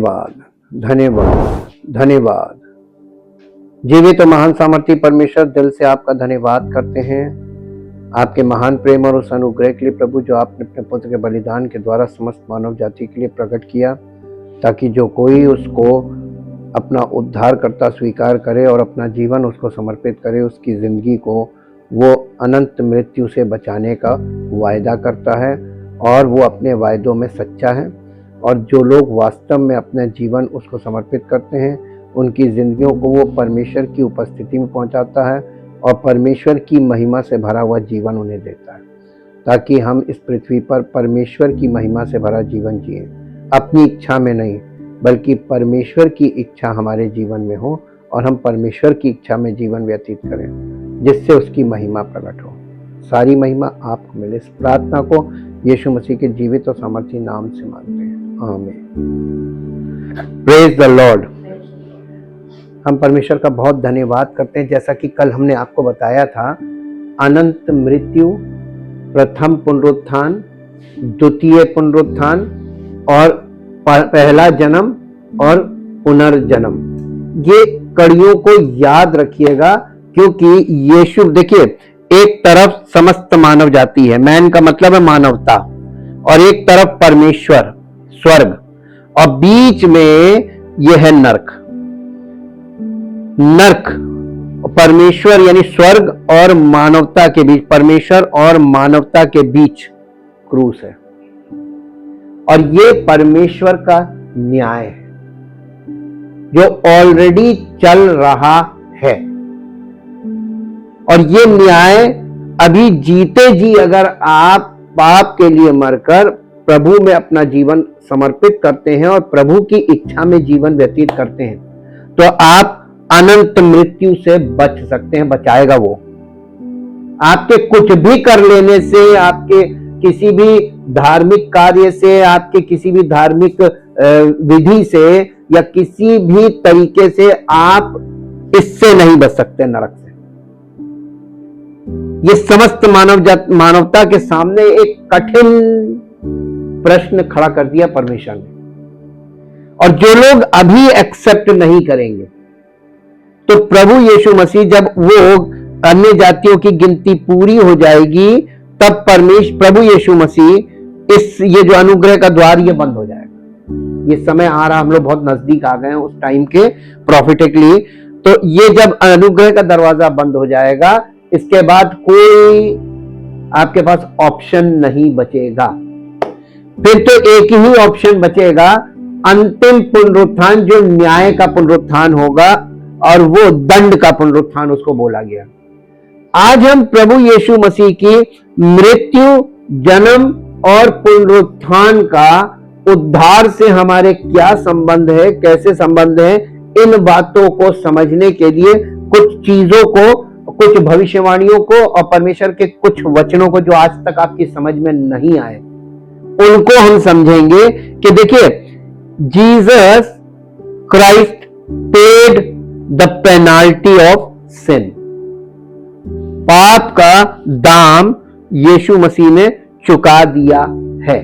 धन्यवाद धन्यवाद धन्यवाद। जीवित और महान सामर्थी परमेश्वर, दिल से आपका धन्यवाद करते हैं आपके महान प्रेम और उस अनुग्रह के लिए प्रभु, जो आपने अपने पुत्र के बलिदान के द्वारा समस्त मानव जाति के लिए प्रकट किया, ताकि जो कोई उसको अपना उद्धारकर्ता स्वीकार करे और अपना जीवन उसको समर्पित करे, उसकी ज़िंदगी को वो अनंत मृत्यु से बचाने का वायदा करता है और वो अपने वायदों में सच्चा है। और जो लोग वास्तव में अपना जीवन उसको समर्पित करते हैं, उनकी ज़िंदगियों को वो परमेश्वर की उपस्थिति में पहुंचाता है और परमेश्वर की महिमा से भरा हुआ जीवन उन्हें देता है, ताकि हम इस पृथ्वी पर परमेश्वर की महिमा से भरा जीवन जिए, अपनी इच्छा में नहीं बल्कि परमेश्वर की इच्छा हमारे जीवन में हो और हम परमेश्वर की इच्छा में जीवन व्यतीत करें, जिससे उसकी महिमा प्रकट हो। सारी महिमा आपको मिले। इस प्रार्थना को यीशु मसीह के जीवित और सामर्थी नाम से मांगते हैं, आमीन। Praise the Lord. हम परमेश्वर का बहुत धन्यवाद करते हैं। जैसा कि कल हमने आपको बताया था, अनंत मृत्यु, प्रथम पुनरुत्थान, द्वितीय पुनरुत्थान और पहला जन्म और पुनर्जन्म, ये कड़ियों को याद रखिएगा, क्योंकि यीशु, देखिए, एक तरफ समस्त मानव जाति है, मैन का मतलब है मानवता, और एक तरफ परमेश्वर स्वर्ग, और बीच में यह है नरक। नरक परमेश्वर यानी स्वर्ग और मानवता के बीच, परमेश्वर और मानवता के बीच क्रूस है, और ये परमेश्वर का न्याय है जो ऑलरेडी चल रहा है। और ये न्याय अभी जीते जी अगर आप पाप के लिए मरकर प्रभु में अपना जीवन समर्पित करते हैं और प्रभु की इच्छा में जीवन व्यतीत करते हैं, तो आप अनंत मृत्यु से बच सकते हैं। बचाएगा वो। आपके कुछ भी कर लेने से, आपके किसी भी धार्मिक कार्य से, आपके किसी भी धार्मिक विधि से या किसी भी तरीके से आप इससे नहीं बच सकते नरक से। ये समस्त मानवता के सामने एक कठिन प्रश्न खड़ा कर दिया परमेश्वर ने, और जो लोग अभी एक्सेप्ट नहीं करेंगे, तो प्रभु यीशु मसीह, जब वो अन्य जातियों की गिनती पूरी हो जाएगी, तब प्रभु यीशु मसीह ये जो अनुग्रह का द्वार, ये बंद हो जाएगा। ये समय आ रहा, हम लोग बहुत नजदीक आ गए हैं उस टाइम के प्रॉफिटिकली। तो ये जब अनुग्रह का दरवाजा बंद हो जाएगा, इसके बाद कोई आपके पास ऑप्शन नहीं बचेगा। फिर तो एक ही ऑप्शन बचेगा, अंतिम पुनरुत्थान, जो न्याय का पुनरुत्थान होगा, और वो दंड का पुनरुत्थान उसको बोला गया। आज हम प्रभु यीशु मसीह की मृत्यु, जन्म और पुनरुत्थान का उद्धार से हमारे क्या संबंध है, कैसे संबंध है, इन बातों को समझने के लिए कुछ चीजों को, कुछ भविष्यवाणियों को और परमेश्वर के कुछ वचनों को जो आज तक आपकी समझ में नहीं आए, उनको हम समझेंगे। कि देखिए, Jesus Christ paid the penalty of sin. पाप का दाम यीशु मसीह ने चुका दिया है।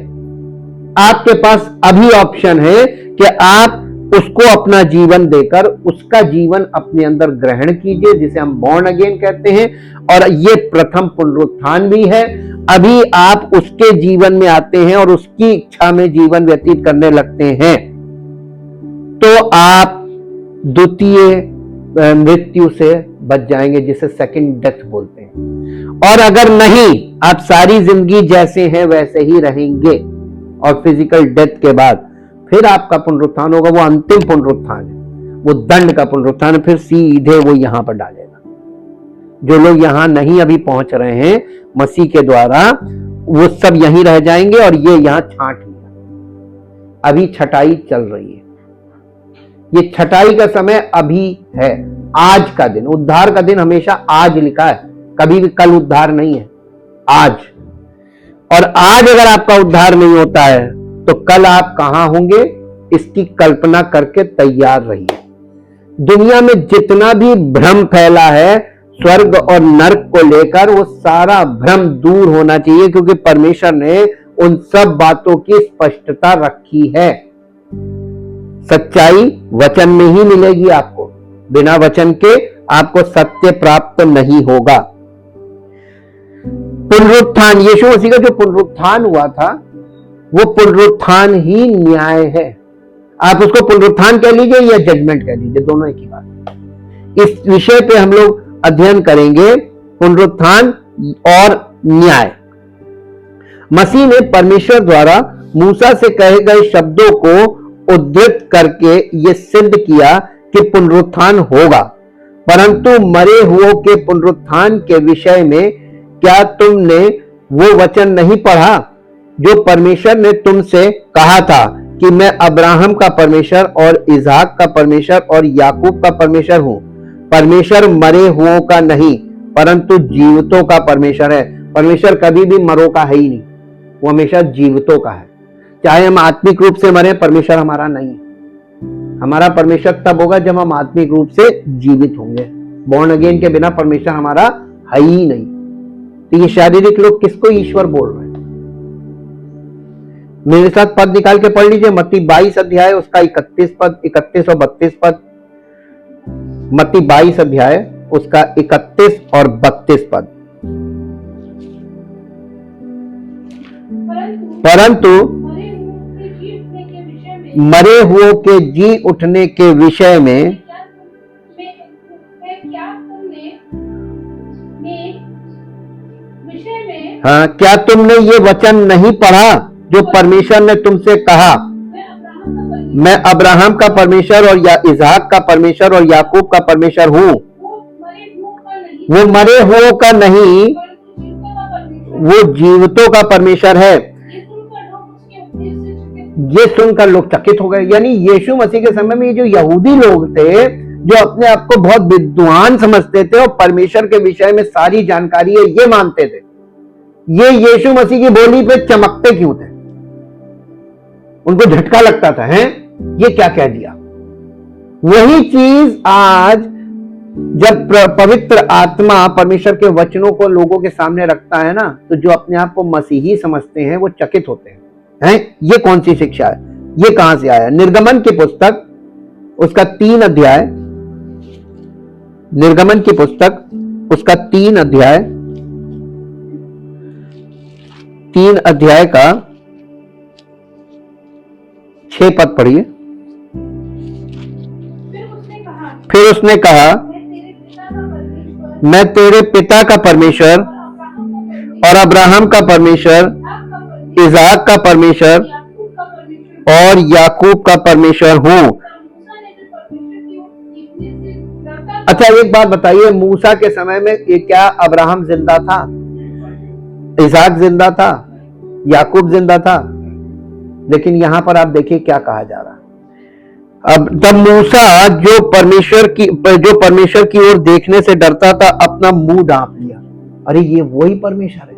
आपके पास अभी ऑप्शन है कि आप उसको अपना जीवन देकर उसका जीवन अपने अंदर ग्रहण कीजिए, जिसे हम बॉर्न अगेन कहते हैं, और ये प्रथम पुनरुत्थान भी है। अभी आप उसके जीवन में आते हैं और उसकी इच्छा में जीवन व्यतीत करने लगते हैं, तो आप द्वितीय मृत्यु से बच जाएंगे, जिसे सेकंड डेथ बोलते हैं। और अगर नहीं, आप सारी जिंदगी जैसे हैं वैसे ही रहेंगे, और फिजिकल डेथ के बाद फिर आपका पुनरुत्थान होगा, वो अंतिम पुनरुत्थान है, वो दंड का पुनरुत्थान है, फिर सीधे वो यहां पर डालेगा। जो लोग यहां नहीं अभी पहुंच रहे हैं मसीह के द्वारा, वो सब यहीं रह जाएंगे, और ये यहां छांट लिया। अभी छटाई चल रही है, ये छटाई का समय अभी है, आज का दिन। उद्धार का दिन हमेशा आज लिखा है, कभी भी कल उद्धार नहीं है, आज। और आज अगर आपका उद्धार नहीं होता है, तो कल आप कहां होंगे, इसकी कल्पना करके तैयार रहिए। दुनिया में जितना भी भ्रम फैला है स्वर्ग और नरक को लेकर, वो सारा भ्रम दूर होना चाहिए, क्योंकि परमेश्वर ने उन सब बातों की स्पष्टता रखी है। सच्चाई वचन में ही मिलेगी आपको, बिना वचन के आपको सत्य प्राप्त नहीं होगा। पुनरुत्थान, यीशु मसीह का जो पुनरुत्थान हुआ था वो पुनरुत्थान ही न्याय है। आप उसको पुनरुत्थान कह लीजिए या जजमेंट कह लीजिए, दोनों एक ही बात है। इस विषय पे हम लोग अध्ययन करेंगे, पुनरुत्थान और न्याय। मसीह ने परमेश्वर द्वारा मूसा से कहे गए शब्दों को उद्धृत करके यह सिद्ध किया कि पुनरुत्थान होगा, परंतु मरे हुओं के पुनरुत्थान के विषय में क्या तुमने वो वचन नहीं पढ़ा जो परमेश्वर ने तुमसे कहा था कि मैं अब्राहम का परमेश्वर और इसहाक का परमेश्वर और याकूब का परमेश्वर हूं। परमेश्वर मरे हुओं का नहीं परंतु जीवितों का परमेश्वर है। परमेश्वर कभी भी मरो का है ही नहीं, वो हमेशा जीवितों का है। चाहे हम आत्मिक रूप से मरे, परमेश्वर हमारा नहीं है। हमारा परमेश्वर तब होगा जब हम आत्मिक रूप से जीवित होंगे। बॉर्न अगेन के बिना परमेश्वर हमारा है ही नहीं। तो ये शारीरिक लोग किसको ईश्वर बोल रहे हैं? मेरे साथ पद निकाल के पढ़ लीजिए, मत्ती 22 अध्याय उसका 31 पद, 31 और 32 पद। मत्ती 22 अध्याय उसका 31 और 32 पद। परंतु मरे हुओं के जी उठने के विषय में हाँ, क्या तुमने ये वचन नहीं पढ़ा जो परमेश्वर ने तुमसे कहा, मैं अब्राहम का परमेश्वर और इसहाक का परमेश्वर और याकूब का परमेश्वर हूं। वो मरे हुओं का नहीं, वो जीवितों का परमेश्वर है। ये सुनकर लोग चकित हो गए। यानी यीशु मसीह के समय में ये जो यहूदी लोग थे, जो अपने आप को बहुत विद्वान समझते थे और परमेश्वर के विषय में सारी जानकारी है ये मानते थे, ये यीशु मसीह की बोली पे चमकते क्यों थे? उनको झटका लगता था, हैं ये क्या कह दिया। वही चीज आज जब पवित्र आत्मा परमेश्वर के वचनों को लोगों के सामने रखता है ना, तो जो अपने आप को मसीही समझते हैं वो चकित होते हैं। ये कौन सी शिक्षा है, ये कहां से आया? निर्गमन की पुस्तक उसका 3 अध्याय, निर्गमन की पुस्तक उसका 3 अध्याय, 3 अध्याय का 6 पद पढ़िए। फिर उसने कहा मैं तेरे पिता का परमेश्वर और अब्राहम का परमेश्वर, इसहाक का परमेश्वर और याकूब का परमेश्वर हूं। अच्छा एक बात बताइए, मूसा के समय में क्या अब्राहम जिंदा था, इसहाक जिंदा था, याकूब जिंदा था? लेकिन यहां पर आप देखिए क्या कहा जा रहा है। अब तब मूसा जो परमेश्वर की ओर देखने से डरता था, अपना मुंह ढांप लिया। अरे ये वही परमेश्वर है।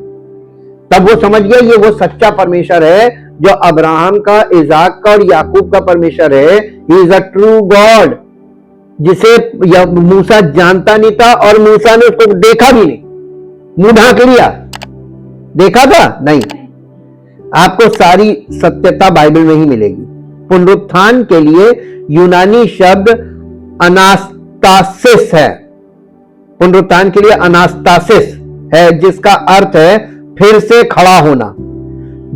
तब वो समझ गया ये वो सच्चा परमेश्वर है जो अब्राहम का, इसहाक का और याकूब का परमेश्वर है। He is a true God, जिसे मूसा जानता नहीं था और मूसा ने उसको देखा भी नहीं, मुंह ढांक लिया। देखा था नहीं। आपको सारी सत्यता बाइबल में ही मिलेगी। पुनरुत्थान के लिए यूनानी शब्द अनास्तासिस है। पुनरुत्थान के लिए अनास्तासिस है, जिसका अर्थ है फिर से खड़ा होना।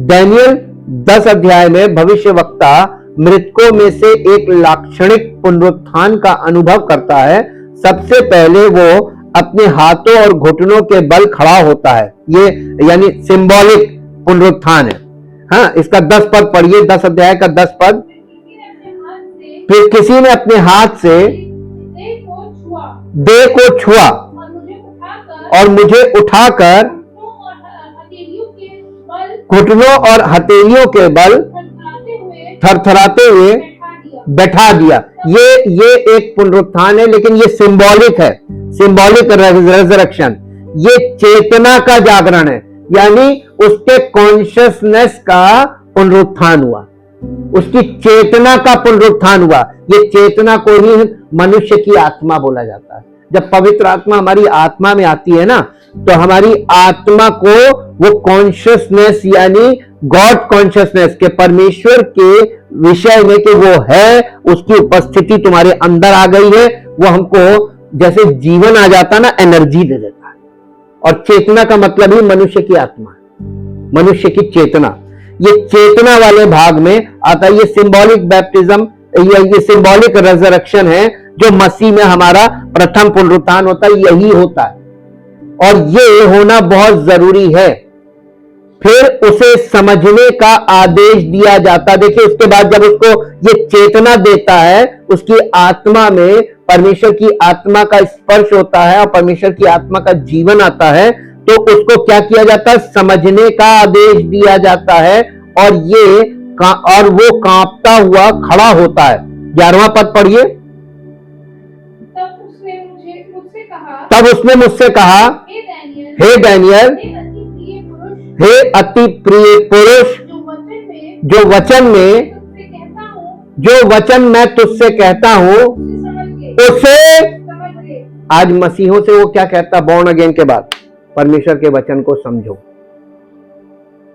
दानियेल 10 अध्याय में भविष्यवक्ता मृतकों में से एक लाक्षणिक पुनरुत्थान का अनुभव करता है। सबसे पहले वो अपने हाथों और घुटनों के बल खड़ा होता है। ये यानी सिंबॉलिक पुनरुत्थान है। हाँ, इसका 10 पद पढ़िए, 10 अध्याय का 10 पद। फिर किसी ने अपने हाथ से देह को छुआ और मुझे उठाकर घुटनों और हथेलियों के बल थरथराते हुए बैठा दिया। ये एक पुनरुत्थान है, लेकिन ये सिंबॉलिक है, सिंबॉलिक रेजरेक्शन। ये चेतना का जागरण है, यानी उसके कॉन्शियसनेस का पुनरुत्थान हुआ, उसकी चेतना का पुनरुत्थान हुआ। ये चेतना को ही मनुष्य की आत्मा बोला जाता है। जब पवित्र आत्मा हमारी आत्मा में आती है ना, तो हमारी आत्मा को वो कॉन्शियसनेस यानी गॉड कॉन्शियसनेस के परमेश्वर के विषय में कि वो है, उसकी उपस्थिति तुम्हारे अंदर आ गई है, वो हमको जैसे जीवन आ जाता ना, एनर्जी दे देता है। और चेतना का मतलब ही मनुष्य की आत्मा, मनुष्य की चेतना। ये चेतना वाले भाग में आता है। ये सिंबॉलिक बैप्टिज्म, ये सिंबॉलिक रेजरेक्शन है जो मसीह में हमारा प्रथम पुनरुत्थान होता है, यही होता है। और ये होना बहुत जरूरी है। फिर उसे समझने का आदेश दिया जाता। देखिए, उसके बाद जब उसको ये चेतना देता है, उसकी आत्मा में परमेश्वर की आत्मा का स्पर्श होता है और परमेश्वर की आत्मा का जीवन आता है, तो उसको क्या किया जाता है? समझने का आदेश दिया जाता है। और वो कांपता हुआ खड़ा होता है। 11वां पद पढ़िए। तब उसने मुझसे कहा, हे डैनियल, हे अति प्रिय पुरुष, जो वचन मैं तुझसे कहता हूं उसे, आज मसीहों से वो क्या कहता बॉर्न अगेन के बाद, परमेश्वर के वचन को समझो।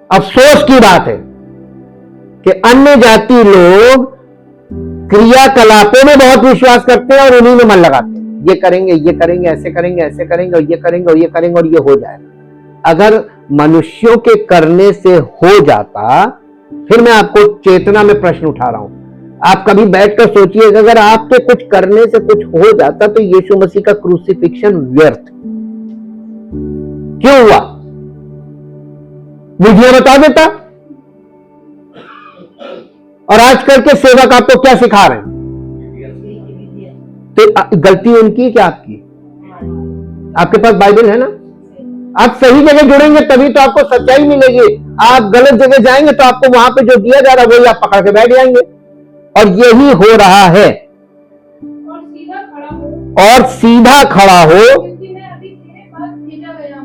अफसोस की बात है कि अन्य जाति लोग क्रियाकलापों में बहुत विश्वास करते हैं और उन्हीं में मन लगाते हैं। ये करेंगे, ये करेंगे, ऐसे करेंगे, ऐसे करेंगे, और ये करेंगे और ये करेंगे और ये हो जाएगा। अगर मनुष्यों के करने से हो जाता, फिर मैं आपको चेतना में प्रश्न उठा रहा हूं, आप कभी बैठकर सोचिए, अगर आपके कुछ करने से कुछ हो जाता तो यीशु मसीह का क्रूसिफिक्शन व्यर्थ क्यों हुआ? विधियां बता देता। और आजकल के सेवक आपको क्या सिखा रहे हैं? तो गलती उनकी क्या आपकी? आपके पास बाइबल है ना, आप सही जगह जुड़ेंगे तभी तो आपको सच्चाई मिलेगी। आप गलत जगह जाएंगे तो आपको वहां पे जो दिया जा रहा है वही आप पकड़ के बैठ जाएंगे। और यही हो रहा है। और सीधा खड़ा हो,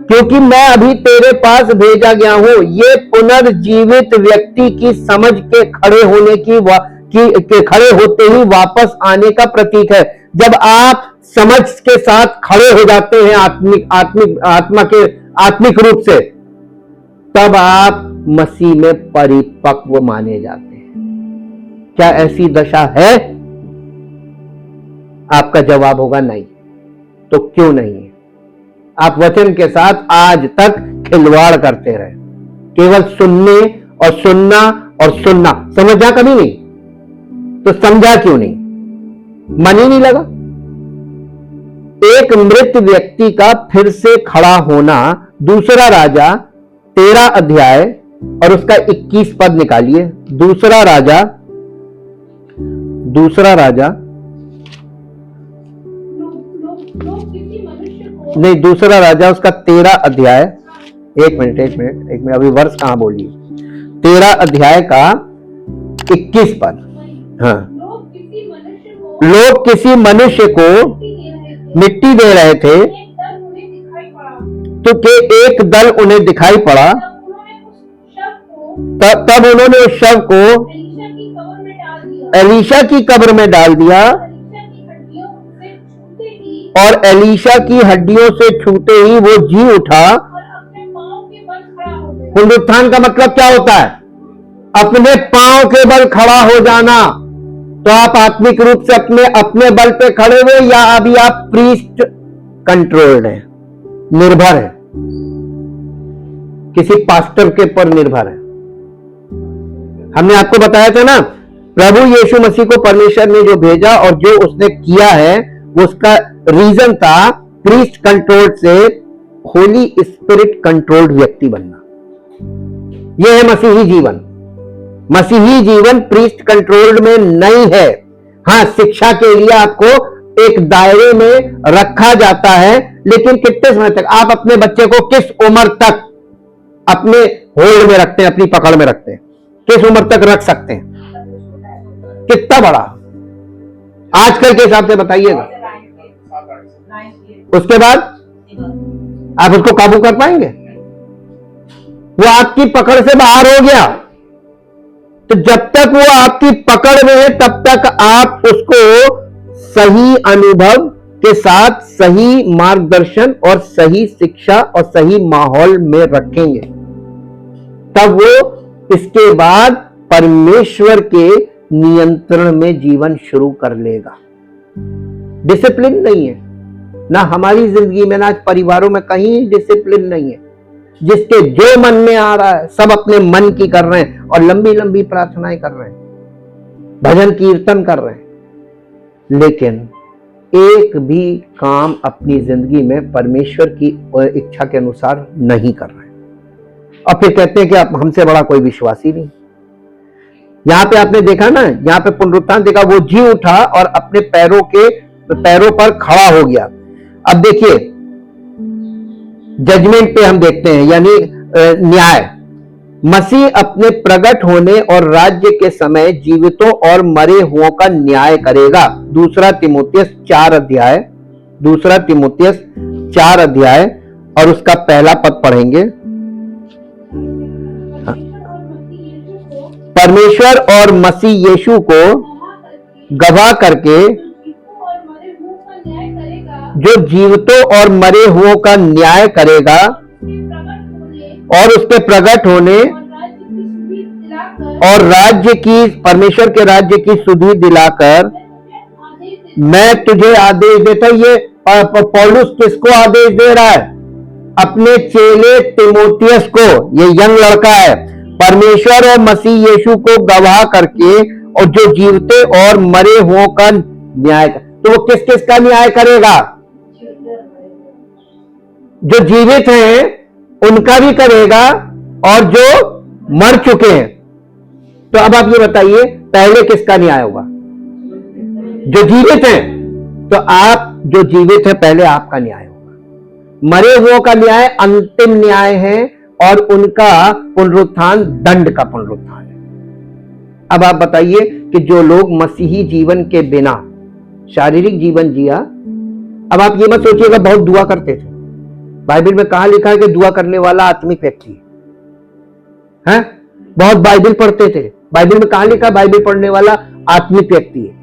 क्योंकि मैं अभी तेरे पास भेजा गया हूं। ये पुनर्जीवित व्यक्ति की समझ के खड़े होने के खड़े होते ही वापस आने का प्रतीक है। जब आप समझ के साथ खड़े हो जाते हैं आत्मिक रूप से, तब आप मसीह में परिपक्व माने जाते हैं। क्या ऐसी दशा है? आपका जवाब होगा नहीं। तो क्यों नहीं है? आप वचन के साथ आज तक खिलवाड़ करते रहे, केवल सुनने और सुनना और सुनना, समझा कभी नहीं। तो समझा क्यों नहीं? मन ही नहीं लगा। एक मृत व्यक्ति का फिर से खड़ा होना, दूसरा राजा 13 अध्याय और उसका 21 पद निकालिए। दूसरा राजा उसका 13 अध्याय, एक मिनट, अभी वर्ष कहां बोलिए, 13 अध्याय का 21 पद। हाँ, लोग किसी मनुष्य को मिट्टी दे रहे थे, तो एक दल उन्हें दिखाई पड़ा। तब उन्होंने उस शव को एलीशा की कब्र में डाल दिया, और एलीशा की हड्डियों से छूते ही वो जी उठा। पुनरुत्थान का मतलब क्या होता है? अपने पांव के बल खड़ा हो जाना। तो आप आत्मिक रूप से अपने बल पे खड़े हुए, या अभी आप प्रीस्ट कंट्रोल्ड हैं, निर्भर है, किसी पास्टर के पर निर्भर है? हमने आपको बताया था ना, प्रभु यीशु मसीह को परमेश्वर ने जो भेजा और जो उसने किया है, उसका रीजन था प्रीस्ट कंट्रोल्ड से होली स्पिरिट कंट्रोल्ड व्यक्ति बनना। यह है मसीही जीवन। मसीही जीवन प्रीस्ट कंट्रोल्ड में नहीं है। हाँ, शिक्षा के लिए आपको एक दायरे में रखा जाता है, लेकिन कितने समय तक आप अपने बच्चे को किस उम्र तक अपने होल्ड में रखते हैं, अपनी पकड़ में रखते हैं? किस उम्र तक रख सकते हैं? कितना बड़ा आजकल के हिसाब से बताइएगा। उसके बाद आप उसको काबू कर पाएंगे? वो आपकी पकड़ से बाहर हो गया, तो जब तक वो आपकी पकड़ में है तब तक आप उसको सही अनुभव के साथ सही मार्गदर्शन और सही शिक्षा और सही माहौल में रखेंगे, तब वो इसके बाद परमेश्वर के नियंत्रण में जीवन शुरू कर लेगा। डिसिप्लिन नहीं है ना हमारी जिंदगी में, ना परिवारों में, कहीं डिसिप्लिन नहीं है। जिसके जो मन में आ रहा है सब अपने मन की कर रहे हैं और लंबी लंबी प्रार्थनाएं कर रहे हैं, भजन कीर्तन कर रहे हैं, लेकिन एक भी काम अपनी जिंदगी में परमेश्वर की इच्छा के अनुसार नहीं कर रहे हैं। और फिर कहते हैं कि अब हमसे बड़ा कोई विश्वासी नहीं। यहां पे आपने देखा ना, यहां पे पुनरुत्थान देखा, वो जी उठा और अपने पैरों पर खड़ा हो गया। अब देखिए जजमेंट पे हम देखते हैं, यानी न्याय। मसीह अपने प्रकट होने और राज्य के समय जीवितों और मरे हुओं का न्याय करेगा। दूसरा तिमुथियुस 4 अध्याय और उसका पहला पद पढ़ेंगे। परमेश्वर और मसीह यीशु को गवाह करके जो जीवितों और मरे हुओं का न्याय करेगा और उसके प्रकट होने और राज्य की, परमेश्वर के राज्य की सुधि दिलाकर मैं तुझे आदेश देता। ये पौलुस किसको आदेश दे रहा है? अपने चेले तिमोथियस को। ये यंग लड़का है। परमेश्वर और मसीह यीशु को गवाह करके और जो जीवते और मरे हुओं का न्याय, तो वो किस किस का न्याय करेगा? जो जीवित हैं उनका भी करेगा और जो मर चुके हैं। तो अब आप ये बताइए पहले किसका न्याय होगा? जो जीवित हैं। तो आप जो जीवित हैं पहले आपका न्याय होगा। मरे हुओं का न्याय अंतिम न्याय है और उनका पुनरुत्थान दंड का पुनरुत्थान है। अब आप बताइए कि जो लोग मसीही जीवन के बिना शारीरिक जीवन जिया, अब आप ये मत सोचिएगा बहुत दुआ करते थे। बाइबल में कहां लिखा है कि दुआ करने वाला आत्मिक व्यक्ति है? बहुत बाइबल पढ़ते थे। बाइबल में कहां लिखा? बाइबल पढ़ने वाला आत्मिक व्यक्ति है।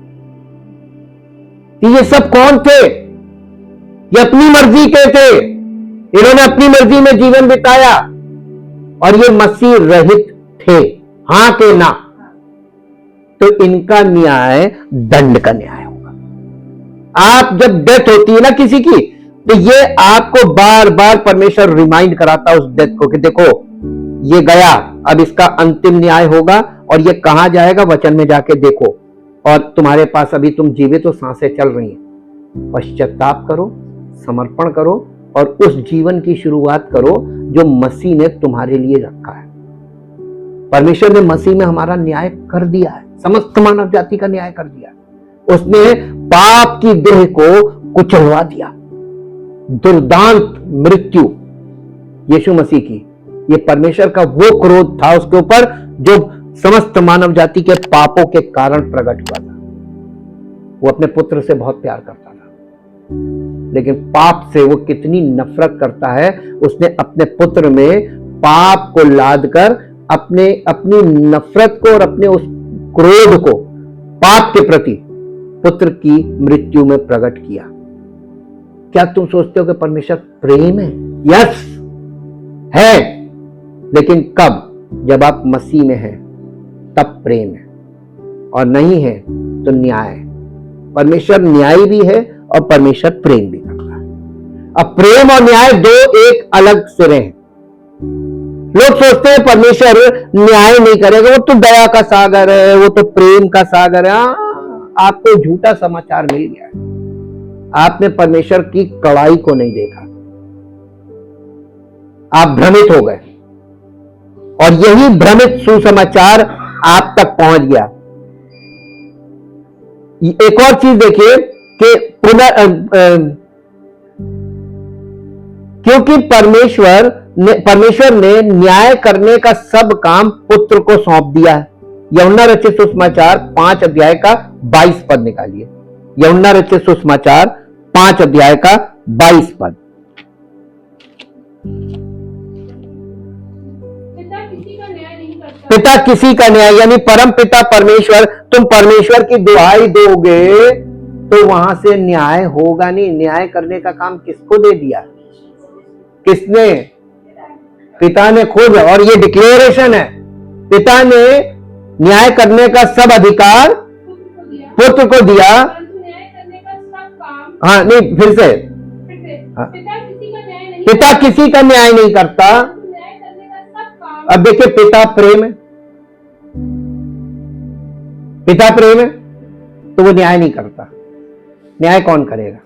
ये सब कौन थे? ये अपनी मर्जी के थे। इन्होंने अपनी मर्जी में जीवन बिताया और ये मसीह रहित थे, हां के ना। तो इनका न्याय दंड का न्याय होगा। आप जब डेथ होती है ना किसी की, तो ये आपको बार बार परमेश्वर रिमाइंड कराता है उस डेथ को कि देखो ये गया, अब इसका अंतिम न्याय होगा और ये कहां जाएगा, वचन में जाके देखो। और तुम्हारे पास अभी तुम जीवित हो, सांसें चल रही हैं, पश्चाताप करो, समर्पण करो और उस जीवन की शुरुआत करो जो मसीह ने तुम्हारे लिए रखा है। परमेश्वर ने मसीह में हमारा न्याय कर दिया है, समस्त मानव जाति का न्याय कर दिया। उसने पाप की देह को कुचलवा दिया। दुर्दांत मृत्यु यीशु मसीह की, ये परमेश्वर का वो क्रोध था उसके ऊपर जो समस्त मानव जाति के पापों के कारण प्रकट हुआ था। वो अपने पुत्र से बहुत प्यार करता था, लेकिन पाप से वो कितनी नफरत करता है। उसने अपने पुत्र में पाप को लादकर अपनी नफरत को और अपने उस क्रोध को पाप के प्रति पुत्र की मृत्यु में प्रकट किया। क्या तुम सोचते हो कि परमेश्वर प्रेम है? यस है, लेकिन कब? जब आप मसीह में हैं तब प्रेम है, और नहीं है तो न्याय है। परमेश्वर न्यायी भी है और परमेश्वर प्रेम भी करता है। अब प्रेम और न्याय दो एक अलग सिरे हैं। लोग सोचते हैं परमेश्वर न्याय नहीं करेगा, वो तो दया का सागर है, वो तो प्रेम का सागर है। आपको झूठा समाचार मिल गया है। आपने परमेश्वर की कड़ाई को नहीं देखा, आप भ्रमित हो गए और यही भ्रमित सुसमाचार आप तक पहुंच गया। एक और चीज देखिए कि क्योंकि परमेश्वर ने न्याय करने का सब काम पुत्र को सौंप दिया है। यूहन्ना रचित सुसमाचार 5 अध्याय का 22 पद निकालिए। यूहन्ना रचित सुसमाचार 5 अध्याय का 22 पद। पिता किसी का न्याय, यानी परम पिता परमेश्वर, तुम परमेश्वर की दुहाई दोगे तो वहां से न्याय होगा नहीं। न्याय करने का काम किसको दे दिया? किसने? पिता ने खुद। और ये डिक्लेरेशन है पिता ने न्याय करने का सब अधिकार पुत्र को दिया, न्याय करने का सब काम, हाँ नहीं फिर से पिता किसी का न्याय नहीं करता, न्याय करने का सब काम। अब देखिए पिता प्रेम है, पिता प्रेम है तो वो न्याय नहीं करता, न्याय कौन करेगा?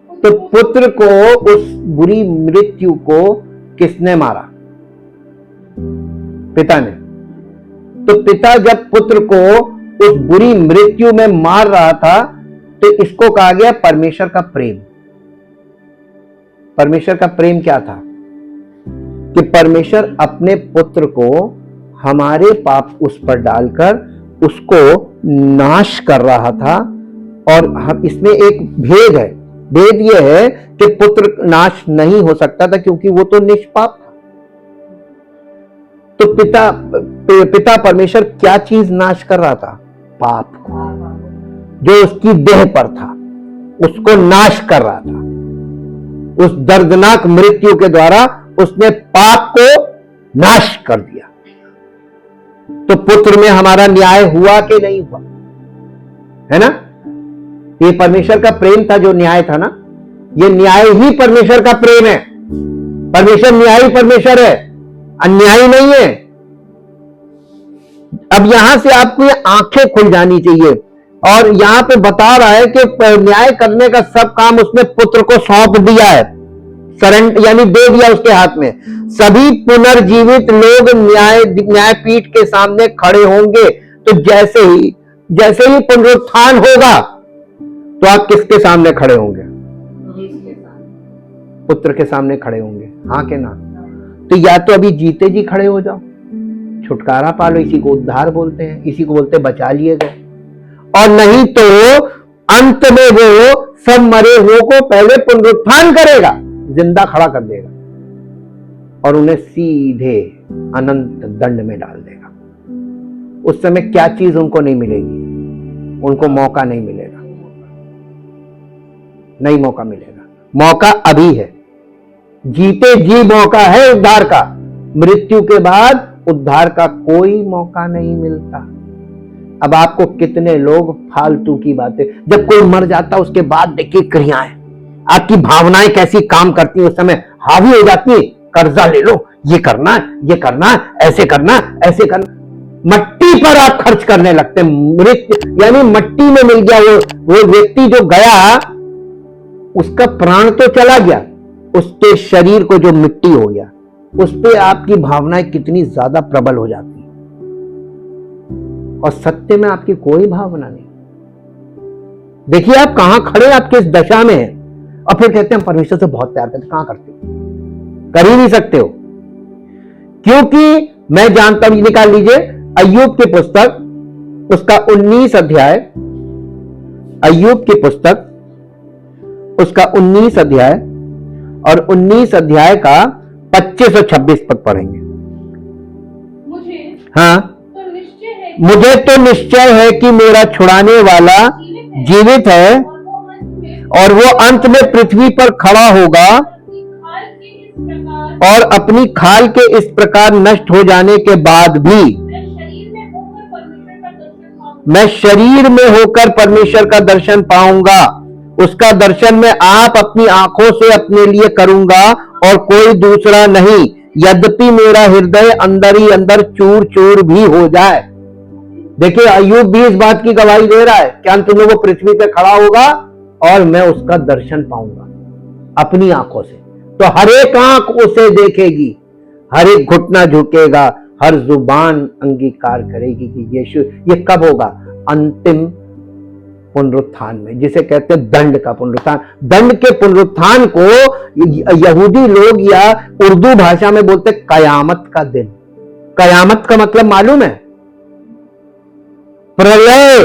तो पुत्र को, उस बुरी मृत्यु को किसने मारा? पिता ने। तो पिता जब पुत्र को उस बुरी मृत्यु में मार रहा था तो इसको कहा गया परमेश्वर का प्रेम। परमेश्वर का प्रेम क्या था? कि परमेश्वर अपने पुत्र को हमारे पाप उस पर डालकर उसको नाश कर रहा था। और हम इसमें एक भेद है, भेद यह है कि पुत्र नाश नहीं हो सकता था क्योंकि वो तो निष्पाप था। तो पिता परमेश्वर क्या चीज नाश कर रहा था? पाप को, जो उसकी देह पर था उसको नाश कर रहा था। उस दर्दनाक मृत्यु के द्वारा उसने पाप को नाश कर दिया। तो पुत्र में हमारा न्याय हुआ कि नहीं हुआ? है ना? ये परमेश्वर का प्रेम था जो न्याय था ना। ये न्याय ही परमेश्वर का प्रेम है। परमेश्वर न्यायी परमेश्वर है, अन्यायी नहीं है। अब यहां से आपको ये आंखें खुल जानी चाहिए। और यहां पे बता रहा है कि न्याय करने का सब काम उसने पुत्र को सौंप दिया है, यानी दे दिया उसके हाथ में। सभी पुनर्जीवित लोग न्यायपीठ के सामने खड़े होंगे। तो जैसे ही पुनरुत्थान होगा तो आप किसके सामने खड़े होंगे? पुत्र के सामने खड़े होंगे, हाँ के ना? तो या तो अभी जीते जी खड़े हो जाओ, छुटकारा पालो, इसी को उद्धार बोलते हैं, इसी को बोलते बचा लिए गए। और नहीं तो अंत में वो सब मरे हुए को पहले पुनरुत्थान करेगा, जिंदा खड़ा कर देगा और उन्हें सीधे अनंत दंड में डाल देगा। उस समय क्या चीज उनको नहीं मिलेगी? उनको मौका नहीं मिलेगा, नहीं मौका मिलेगा। मौका अभी है, जीते जी मौका है उद्धार का। मृत्यु के बाद उद्धार का कोई मौका नहीं मिलता। अब आपको कितने लोग फालतू की बातें, जब कोई मर जाता उसके बाद देखिए क्रियाएं, आपकी भावनाएं कैसी काम करती है, उस समय हावी हो जाती है। कर्जा ले लो, ये करना, ये करना, ऐसे करना, ऐसे करना। मट्टी पर आप खर्च करने लगते हैं। मृत्यु यानी मट्टी में मिल गया वो व्यक्ति जो गया, उसका प्राण तो चला गया, उसके शरीर को जो मिट्टी हो गया, उस पे आपकी भावनाएं कितनी ज्यादा प्रबल हो जाती है। और सत्य में आपकी कोई भावना नहीं। देखिए आप कहां खड़े, आप किस दशा में हैं। और फिर कहते हैं परमेश्वर से बहुत प्यार करते। कहां करते हो? कर ही नहीं सकते हो, क्योंकि मैं जानता हूं। निकाल लीजिए अय्यूब की पुस्तक, उसका 19 अध्याय, अय्यूब की पुस्तक उसका 19 अध्याय और 19 अध्याय का 25 और 26 पद पढ़ेंगे। मुझे तो निश्चय है कि मेरा छुड़ाने वाला जीवित है और वो अंत में पृथ्वी पर खड़ा होगा और अपनी खाल के इस प्रकार नष्ट हो जाने के बाद भी मैं शरीर में होकर परमेश्वर का दर्शन पाऊंगा। उसका दर्शन मैं आप अपनी आंखों से अपने लिए करूंगा और कोई दूसरा नहीं, यद्यपि मेरा हृदय अंदर ही अंदर चूर चूर भी हो जाए। देखिए अय्यूब भी इस बात की गवाही दे रहा है कि अंत में वो पृथ्वी पे खड़ा होगा और मैं उसका दर्शन पाऊंगा अपनी आंखों से। तो हर एक आंख उसे देखेगी, हर एक घुटना झुकेगा, हर जुबान अंगीकार करेगी कि यीशु। ये कब होगा? अंतिम पुनरुत्थान में, जिसे कहते हैं दंड का पुनरुत्थान। दंड के पुनरुत्थान को यहूदी लोग या उर्दू भाषा में बोलते कयामत का दिन। कयामत का मतलब मालूम है? प्रलय।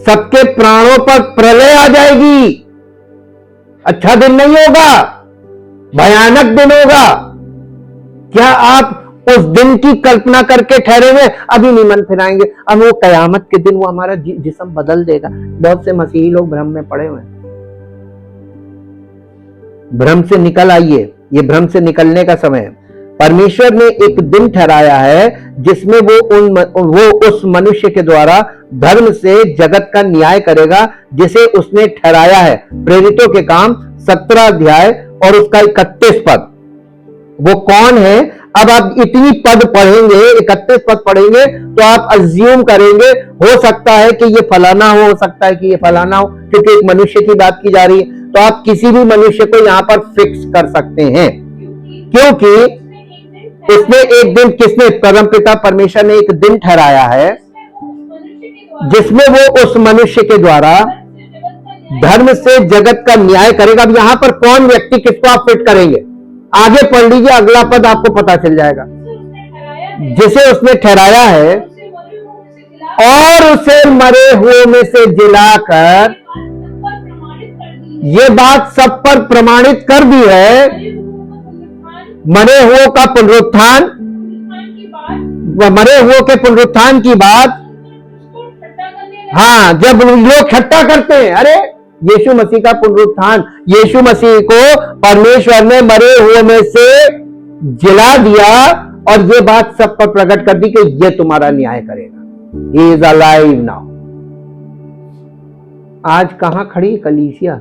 सबके प्राणों पर प्रलय आ जाएगी। अच्छा दिन नहीं होगा, भयानक दिन होगा। क्या आप उस दिन की कल्पना करके ठहरे हुए? अभी नहीं मन फिराएंगे, अब वो कयामत के दिन वो हमारा जिस्म बदल देगा। बहुत से मसीही लोग भ्रम में पड़े हुए हैं। भ्रम से निकल आइए, ये भ्रम से निकलने का समय है। परमेश्वर ने एक दिन ठहराया है जिसमें वो उस मनुष्य के द्वारा धर्म से जगत का न्याय करेगा, जिसे उसने ठहराया है। प्रेरितों के काम 17 अध्याय और उसका 31 पद। वो कौन है? अब आप इतनी पद पढ़ेंगे, 31 पद पढ़ेंगे तो आप अज्यूम करेंगे हो सकता है कि ये फलाना हो सकता है कि ये फलाना हो, क्योंकि एक मनुष्य की बात की जा रही है। तो आप किसी भी मनुष्य को यहां पर फिक्स कर सकते हैं, क्योंकि उसने एक दिन, किसने? परमपिता परमेश्वर ने एक दिन ठहराया है जिसमें वो उस मनुष्य के द्वारा धर्म से जगत का न्याय करेगा। अब यहां पर कौन व्यक्ति, किसको आप फिट करेंगे? आगे पढ़ लीजिए, अगला पद आपको पता चल जाएगा। जिसे उसने ठहराया है और उसे मरे हुए में से जिलाकर, ये बात सब पर प्रमाणित कर दी है। मरे हुए का पुनरुत्थान, मरे हुए के पुनरुत्थान की बात, हाँ, जब लोग ठट्टा करते हैं, अरे यीशु मसीह का पुनरुत्थान, यीशु मसीह को परमेश्वर ने मरे हुए में से जिला दिया और ये बात सब पर प्रकट कर दी कि ये तुम्हारा न्याय करेगा। He is alive now. आज कहां खड़ी कलीसिया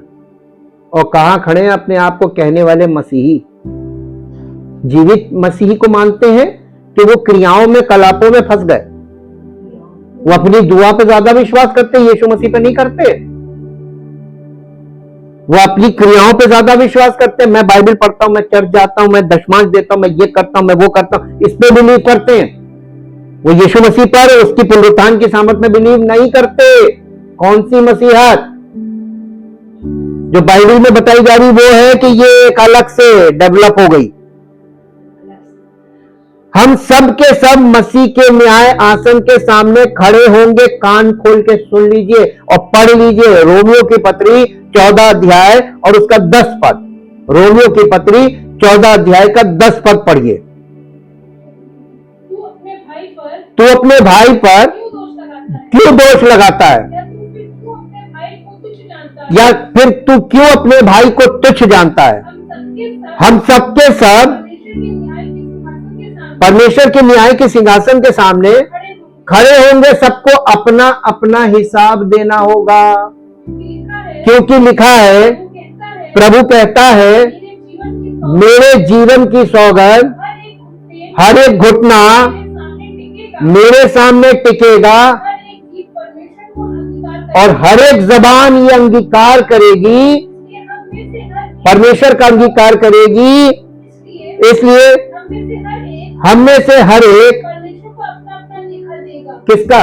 और कहां खड़े हैं अपने आप को कहने वाले मसीही? जीवित मसीही को मानते हैं कि वो क्रियाओं में, कलापों में फंस गए। वो अपनी दुआ पे ज्यादा विश्वास करते हैं, यीशु मसीह पे नहीं करते। वो अपनी क्रियाओं पे ज्यादा विश्वास करते हैं। मैं बाइबल पढ़ता हूं, मैं चर्च जाता हूं, मैं दशमांश देता हूं, मैं ये करता हूं, मैं वो करता हूं, इस पे बिलीव करते हैं। वो यीशु मसीह पर, उसकी पुनरुत्थान की सामर्थ में बिलीव नहीं करते। कौन सी मसीहत जो बाइबल में बताई जा रही वो है कि ये एक अलग से डेवलप हो गई। हम सब के सब मसीह के न्याय आसन के सामने खड़े होंगे। कान खोल के सुन लीजिए और पढ़ लीजिए रोमियो की पत्री 14 अध्याय और उसका 10 पद। रोमियो की पत्री 14 अध्याय का 10 पद पढ़िए। तू अपने भाई पर क्यों दोष लगाता है? या फिर तू क्यों अपने भाई को तुच्छ जानता है? हम सबके सब परमेश्वर के न्याय के सिंहासन के सामने खड़े होंगे। सबको अपना अपना हिसाब देना होगा, क्योंकि लिखा है, प्रभु कहता है, मेरे जीवन की सौगंध हर एक घुटना मेरे सामने टिकेगा और हर एक जबान ये अंगीकार करेगी, परमेश्वर का अंगीकार करेगी। इसलिए हम में से हर एक किसका?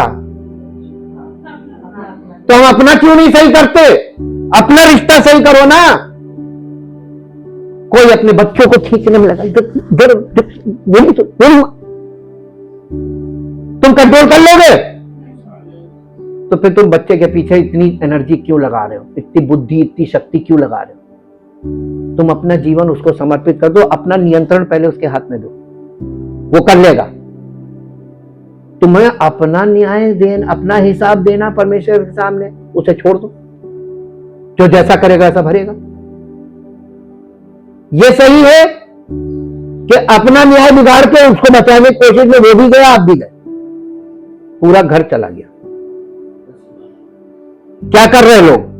तो हम अपना क्यों नहीं सही करते? अपना रिश्ता सही करो ना। कोई अपने बच्चों को खींचने में लगा, तुम कंट्रोल कर लोगे? तो फिर तुम बच्चे के पीछे इतनी एनर्जी क्यों लगा रहे हो? इतनी बुद्धि, इतनी शक्ति क्यों लगा रहे हो? तुम अपना जीवन उसको समर्पित कर दो, अपना नियंत्रण पहले उसके हाथ में दो, वो कर लेगा। तुम्हें अपना न्याय देना, अपना हिसाब देना परमेश्वर के सामने, उसे छोड़ दो। जो जैसा करेगा ऐसा भरेगा। यह सही है कि अपना न्याय बिगाड़ के उसको बचाने की कोशिश में वो भी गया, आप भी गए, पूरा घर चला गया। क्या कर रहे लोग?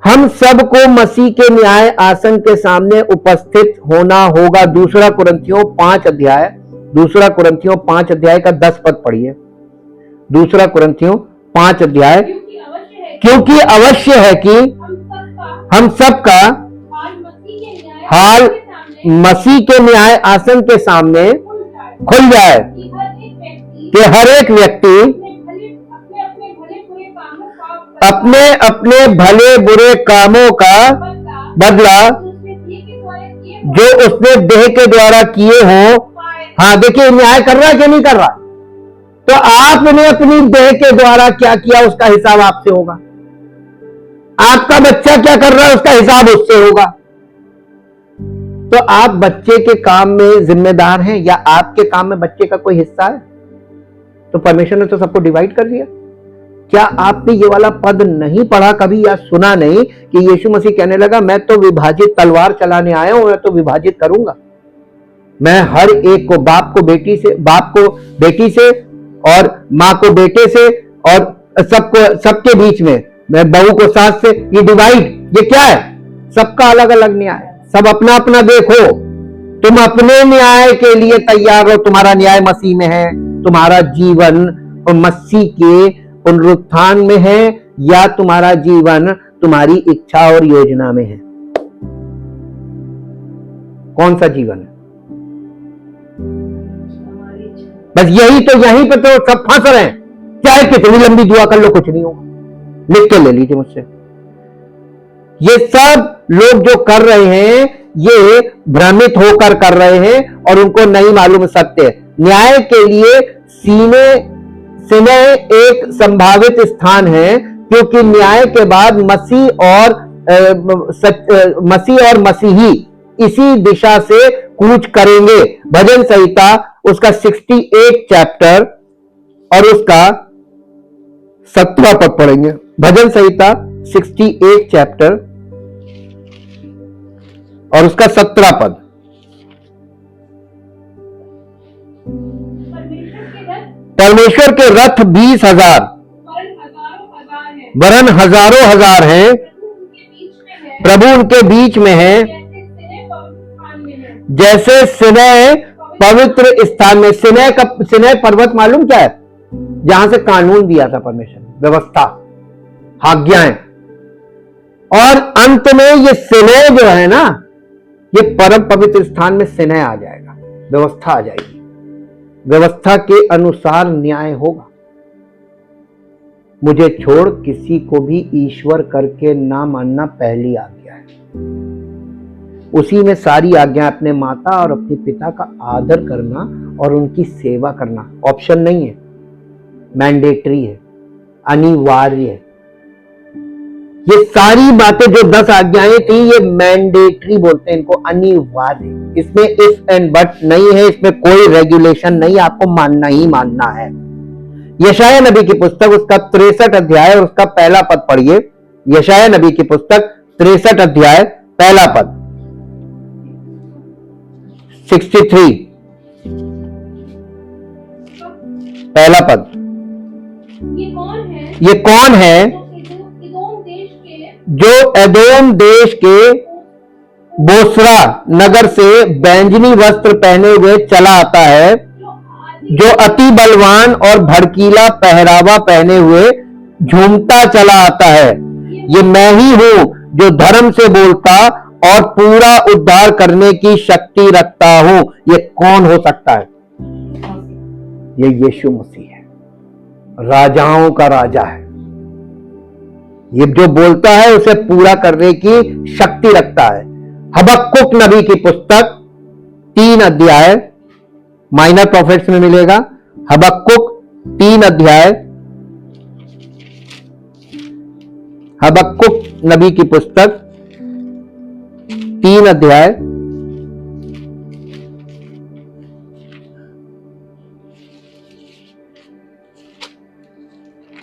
हम सबको मसीह के न्याय आसन के सामने उपस्थित होना होगा। दूसरा कुरिन्थियों 5 अध्याय, दूसरा कुरिन्थियों 5 अध्याय का 10 पद पढ़िए। दूसरा कुरिन्थियों 5 अध्याय, क्योंकि अवश्य है कि हम सबका हाल मसीह के न्याय आसन के सामने खुल जाए कि हर एक व्यक्ति अपने अपने भले बुरे कामों का बदला जो उसने देह के द्वारा किए हो। हाँ, देखिए न्याय कर रहा है कि नहीं कर रहा? तो आपने अपनी देह के द्वारा क्या किया उसका हिसाब आपसे होगा। आपका बच्चा क्या कर रहा है उसका हिसाब उससे होगा। तो आप बच्चे के काम में जिम्मेदार हैं या आपके काम में बच्चे का कोई हिस्सा है? तो परमेश्वर ने तो सबको डिवाइड कर दिया। क्या आपने ये वाला पद नहीं पढ़ा कभी या सुना नहीं कि यीशु मसीह कहने लगा मैं तो विभाजित तलवार चलाने आया हूं, मैं तो विभाजित करूंगा, मैं हर एक को, बाप को बेटी से और माँ को बेटे से और सबके बीच में, मैं बहू को सास से, ये डिवाइड, ये क्या है? सबका अलग अलग न्याय, सब अपना अपना देखो। तुम अपने न्याय के लिए तैयार हो, तुम्हारा न्याय मसीह में है, तुम्हारा जीवन मसीह के पुनरुत्थान में है, या तुम्हारा जीवन तुम्हारी इच्छा और योजना में है? कौन सा जीवन है? बस यही तो, यहीं पे तो सब फंस रहे हैं। चाहे कितनी लंबी दुआ कर लो कुछ नहीं होगा, लिख के ले लीजिए मुझसे। ये सब लोग जो कर रहे हैं ये भ्रमित होकर कर रहे हैं और उनको नहीं मालूम सत्य। न्याय के लिए सिने एक संभावित स्थान है, क्योंकि न्याय के बाद मसीह और मसीही इसी दिशा से कूच करेंगे। भजन संहिता उसका 68 चैप्टर और उसका 17 पद पढ़ेंगे। भजन संहिता 68 चैप्टर और उसका 17 पद। परमेश्वर के रथ 20,000 वरन हजारों हजार हैं, प्रभु उनके बीच में है, जैसे सिनै पवित्र स्थान में। सिनै पर्वत मालूम क्या है? जहां से कानून दिया था परमेश्वर ने, व्यवस्था, आज्ञाएं। और अंत में ये सिनै जो है ना, ये परम पवित्र स्थान में सिनै आ जाएगा, व्यवस्था आ जाएगी, व्यवस्था के अनुसार न्याय होगा। मुझे छोड़ किसी को भी ईश्वर करके ना मानना पहली आज्ञा है। उसी में सारी आज्ञा, अपने माता और अपने पिता का आदर करना और उनकी सेवा करना। ऑप्शन नहीं है, मैंडेटरी है, अनिवार्य है। ये सारी बातें जो 10 आज्ञाएं थी, ये मैंडेटरी बोलते हैं इनको, अनिवार्य। इसमें इफ एंड बट नहीं है, इसमें कोई रेगुलेशन नहीं, आपको मानना ही मानना है। यशायाह नबी की पुस्तक उसका 63 अध्याय और उसका पहला पद पढ़िए। यशायाह नबी की पुस्तक 63 अध्याय पहला पद, 63 पहला पद। ये कौन है? जो एदोम देश के बोसरा नगर से बैंजनी वस्त्र पहने हुए चला आता है, जो अति बलवान और भड़कीला पहरावा पहने हुए झूमता चला आता है। ये मैं ही हूं जो धर्म से बोलता और पूरा उद्धार करने की शक्ति रखता हूं। ये कौन हो सकता है? ये यीशु मसीह है, राजाओं का राजा है। ये जो बोलता है उसे पूरा करने की शक्ति रखता है। हबक्कुक नबी की पुस्तक 3 अध्याय, माइनर प्रॉफिट्स में मिलेगा। हबक्कुक 3 अध्याय, हबक्कुक नबी की पुस्तक 3 अध्याय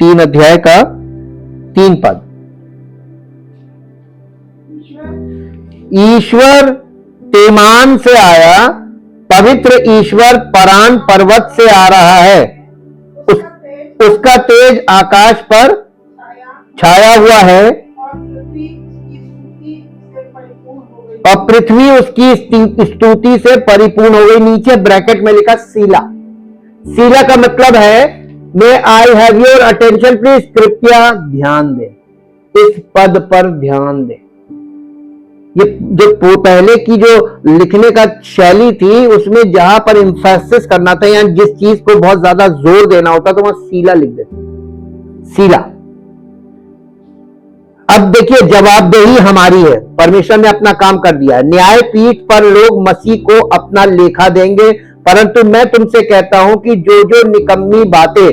3 अध्याय का 3 पद। ईश्वर तेमान से आया, पवित्र ईश्वर परान पर्वत से आ रहा है। उसका तेज आकाश पर छाया हुआ है और पृथ्वी उसकी स्तुति से परिपूर्ण हो गई। नीचे ब्रैकेट में लिखा सीला। सीला का मतलब है may I have your attention please, कृपया ध्यान दे, इस पद पर ध्यान दे। ये जो पहले की जो लिखने का शैली थी, उसमें जहां पर इंफेसिस करना था या जिस चीज को बहुत ज्यादा जोर देना होता तो वहां सीला लिख देते, सीला। अब देखिए, जवाबदेही हमारी है, परमेश्वर ने अपना काम कर दिया है। न्यायपीठ पर लोग मसीह को अपना लेखा देंगे, परंतु मैं तुमसे कहता हूं कि जो जो निकम्मी बातें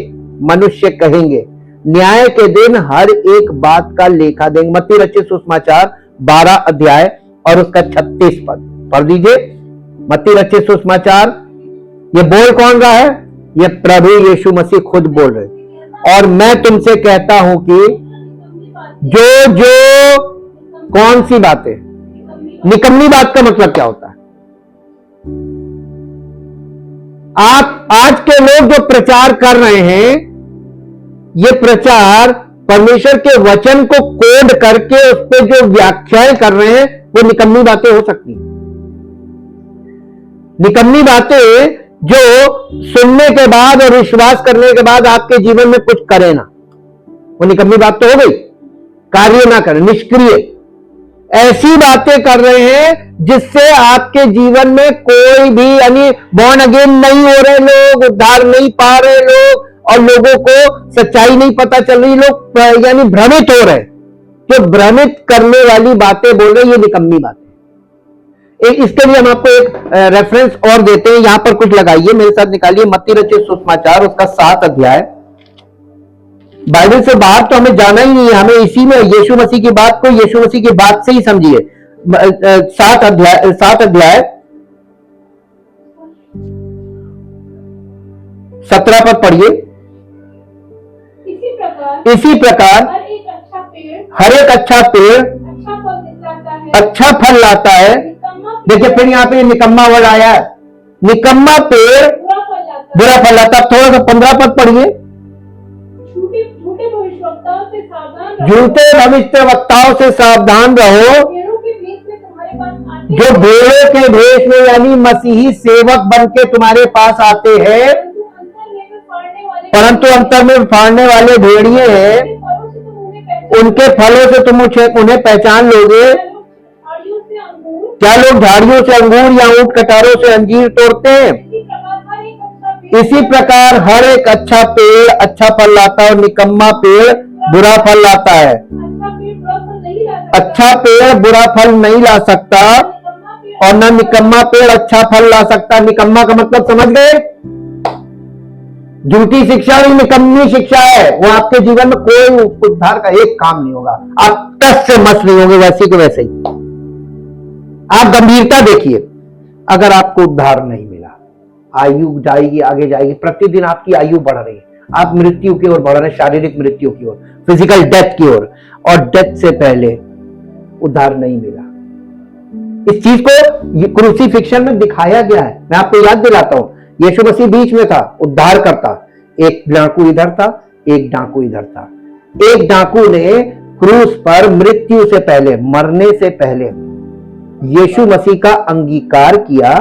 मनुष्य कहेंगे, न्याय के दिन हर एक बात का लेखा देंगे। मत्ती रचित सुसमाचार 12 अध्याय और उसका 36 पद पढ़ दीजिए। मत्ती रचित सुसमाचार, ये बोल कौन रहा है? ये प्रभु यीशु मसीह खुद बोल रहे। और मैं तुमसे कहता हूं कि जो जो कौन सी बातें, निकम्मी बात का मतलब क्या होता है? आप आज के लोग जो प्रचार कर रहे हैं, ये प्रचार परमेश्वर के वचन को कोड करके उस पर जो व्याख्याएं कर रहे हैं, वो निकम्मी बातें हो सकती हैं। निकम्मी बातें जो सुनने के बाद और विश्वास करने के बाद आपके जीवन में कुछ करे ना, वो निकम्मी बात तो हो गई। कार्य ना करे, निष्क्रिय, ऐसी बातें कर रहे हैं जिससे आपके जीवन में कोई भी, यानी बॉर्न अगेन नहीं हो रहे लोग, उद्धार नहीं पा रहे लोग, और लोगों को सच्चाई नहीं पता चल रही, लोग यानी भ्रमित हो रहे हैं। जो भ्रमित करने वाली बातें बोल रहे हैं, ये निकम्मी बातें। इसके लिए हम आपको एक रेफरेंस और देते हैं, यहां पर कुछ लगाइए, मेरे साथ निकालिए मत्ती रचित सुसमाचार, उसका 7 अध्याय। बाइबल से बाहर तो हमें जाना ही नहीं है, हमें इसी में यीशु मसीह की बात को यीशु मसीह की बात से ही समझिए। 7 अध्याय 17 पर पढ़िए। इसी प्रकार हर एक अच्छा पेड़ अच्छा फल लाता है। देखिए फिर यहाँ पे निकम्मा वर्ड आया है, निकम्मा पेड़ बुरा फल लाता है। थोड़ा सा 15 पद पढ़िए। झूठे भविष्यवक्ताओं से सावधान रहो, जो भेड़ों के भेष में यानी मसीही सेवक बन के तुम्हारे पास आते हैं, परंतु अंतर में फाड़ने वाले भेड़िए हैं। उनके फलों से तुम उन्हें पहचान लोगे। क्या लोग झाड़ियों से अंगूर या ऊंट कटारों से अंजीर तोड़ते हैं? इसी प्रकार हर एक अच्छा पेड़ अच्छा फल लाता है और निकम्मा पेड़ बुरा फल लाता है। अच्छा पेड़ बुरा फल नहीं ला सकता और न निकम्मा पेड़ अच्छा फल ला सकता। निकम्मा का मतलब समझ गए? झूठी शिक्षा नहीं, निकम्मी शिक्षा है। वो आपके जीवन में कोई उद्धार का एक काम नहीं होगा, आप टस से मस नहीं होंगे, वैसे के वैसे ही। आप गंभीरता देखिए, अगर आपको उद्धार नहीं मिला, आयु जाएगी, आगे जाएगी, प्रतिदिन आपकी आयु बढ़ रही है, आप मृत्यु की ओर बढ़ रहे हैं, शारीरिक मृत्यु की ओर, फिजिकल डेथ की ओर, और डेथ से पहले उद्धार नहीं मिला। इस चीज को क्रूसीफिक्शन में दिखाया गया है। मैं आपको याद दिलाता हूं, यीशु मसीह बीच में था, उद्धार करता। एक डाकू इधर था, एक डाकू इधर था। एक डाकू ने क्रूस पर मृत्यु से पहले, मरने से पहले यीशु मसीह का अंगीकार किया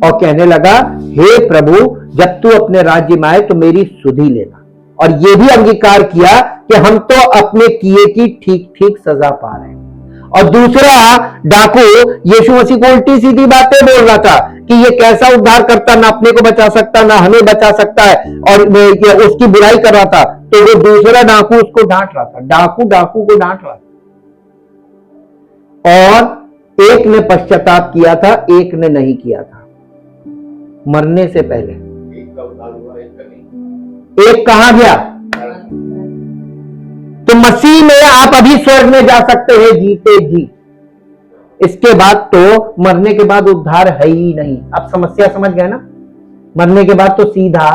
और कहने लगा, हे प्रभु, जब तू अपने राज्य में आए तो मेरी सुधि लेना। और यह भी अंगीकार किया कि हम तो अपने किए की ठीक ठीक सजा पा रहे हैं। और दूसरा डाकू यीशु मसीह को उल्टी सीधी बातें बोल रहा था कि ये कैसा उद्धार करता, ना अपने को बचा सकता, ना हमें बचा सकता है, और उसकी बुराई कर रहा था। तो वो दूसरा डाकू उसको डांट रहा था, डाकू डाकू को डांट रहा था। और एक ने पश्चाताप किया था, एक ने नहीं किया था, मरने से पहले। एक कहां गया? तो मसीह में आप अभी स्वर्ग में जा सकते हैं जीते जी। इसके बाद तो मरने के बाद उद्धार है ही नहीं। आप समस्या समझ गए ना? मरने के बाद तो सीधा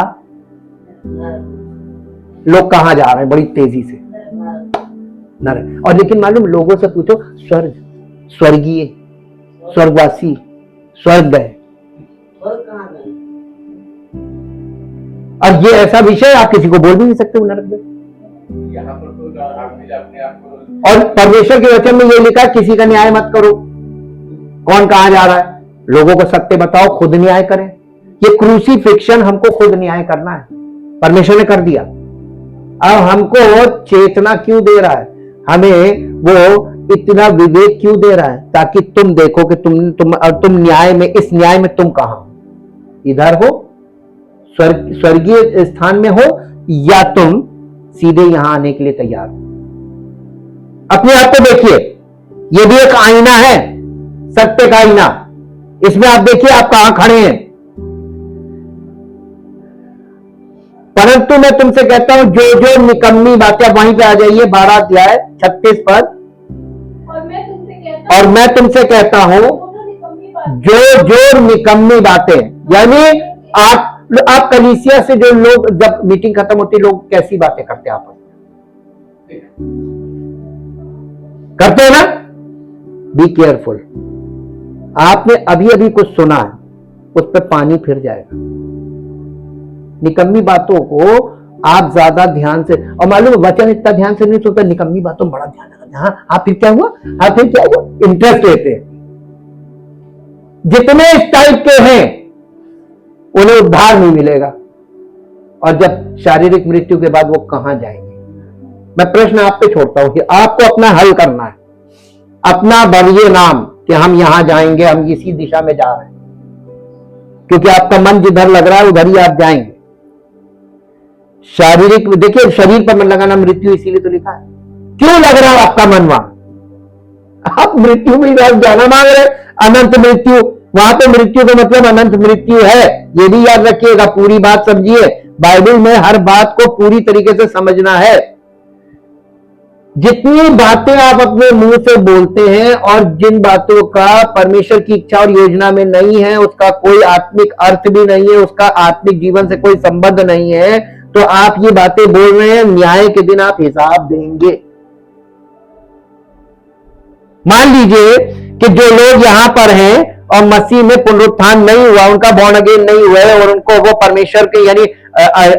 लोग कहां जा रहे हैं? बड़ी तेजी से नरक। और लेकिन मालूम, लोगों से पूछो, स्वर्ग, स्वर्गीय, स्वर्गवासी, स्वर्ग गए। और ये ऐसा विषय आप किसी को बोल भी नहीं सकते वो नरक गए। और परमेश्वर के वचन में ये लिखा, किसी का न्याय मत करो। कौन कहां जा रहा है? लोगों को सत्य बताओ, खुद न्याय करें। ये क्रूसीफिक्शन हमको खुद न्याय करना है, परमेश्वर ने कर दिया। अब हमको चेतना क्यों दे रहा है? हमें वो इतना विवेक क्यों दे रहा है? ताकि तुम देखो कि तुम न्याय में, इस न्याय में तुम कहां, इधर हो, स्वर्गीय स्थान में हो, या तुम सीधे यहां आने के लिए तैयार हो। अपने आप को देखिए, ये भी एक आईना है, सत्य का आईना। इसमें आप देखिए आप कहां खड़े हैं। परंतु मैं तुमसे कहता हूं, जो जो निकम्मी बातें, वहीं पे आ जाइए, 12 अध्याय 36 पद। और मैं तुमसे कहता हूं, जो जो निकम्मी बातें, यानी आप आप कलीसिया से जो लोग, जब मीटिंग खत्म होती, लोग कैसी बातें करते हैं आपस में, करते हैं ना? Be careful. आपने अभी अभी कुछ सुना है, उस पर पानी फिर जाएगा। निकम्मी बातों को आप ज्यादा ध्यान से, और मालूम वचन इतना ध्यान से नहीं सुनता, निकम्मी बातों बड़ा ध्यान रखते। हाँ फिर क्या हुआ, हाँ फिर क्या हुआ, इंटरेस्ट लेते हैं। जितने इस टाइप के हैं उन्हें उद्धार नहीं मिलेगा, और जब शारीरिक मृत्यु के बाद वो कहां जाएंगे? मैं प्रश्न आप पे छोड़ता हूं कि आपको अपना हल करना है। अपना बढ़िए नाम कि हम यहां जाएंगे, हम इसी दिशा में जा रहे हैं, क्योंकि आपका मन जिधर लग रहा है उधर ही आप जाएंगे। शारीरिक, देखिए शरीर पर मन लगाना मृत्यु, इसीलिए तो लिखा है। क्यों लग रहा है आपका मन वहां? आप मृत्यु में जाना मांग रहे, अनंत मृत्यु। वहां पे मृत्यु का मतलब अनंत मृत्यु है, ये भी याद रखिएगा। पूरी बात समझिए, बाइबल में हर बात को पूरी तरीके से समझना है। जितनी बातें आप अपने मुंह से बोलते हैं और जिन बातों का परमेश्वर की इच्छा और योजना में नहीं है, उसका कोई आत्मिक अर्थ भी नहीं है, उसका आत्मिक जीवन से कोई संबंध नहीं है, तो आप ये बातें बोल रहे हैं, न्याय के दिन आप हिसाब देंगे। मान लीजिए कि जो लोग यहां पर हैं और मसीह में पुनरुत्थान नहीं हुआ, उनका बॉर्न अगेन नहीं हुआ है, और उनको वो परमेश्वर के यानी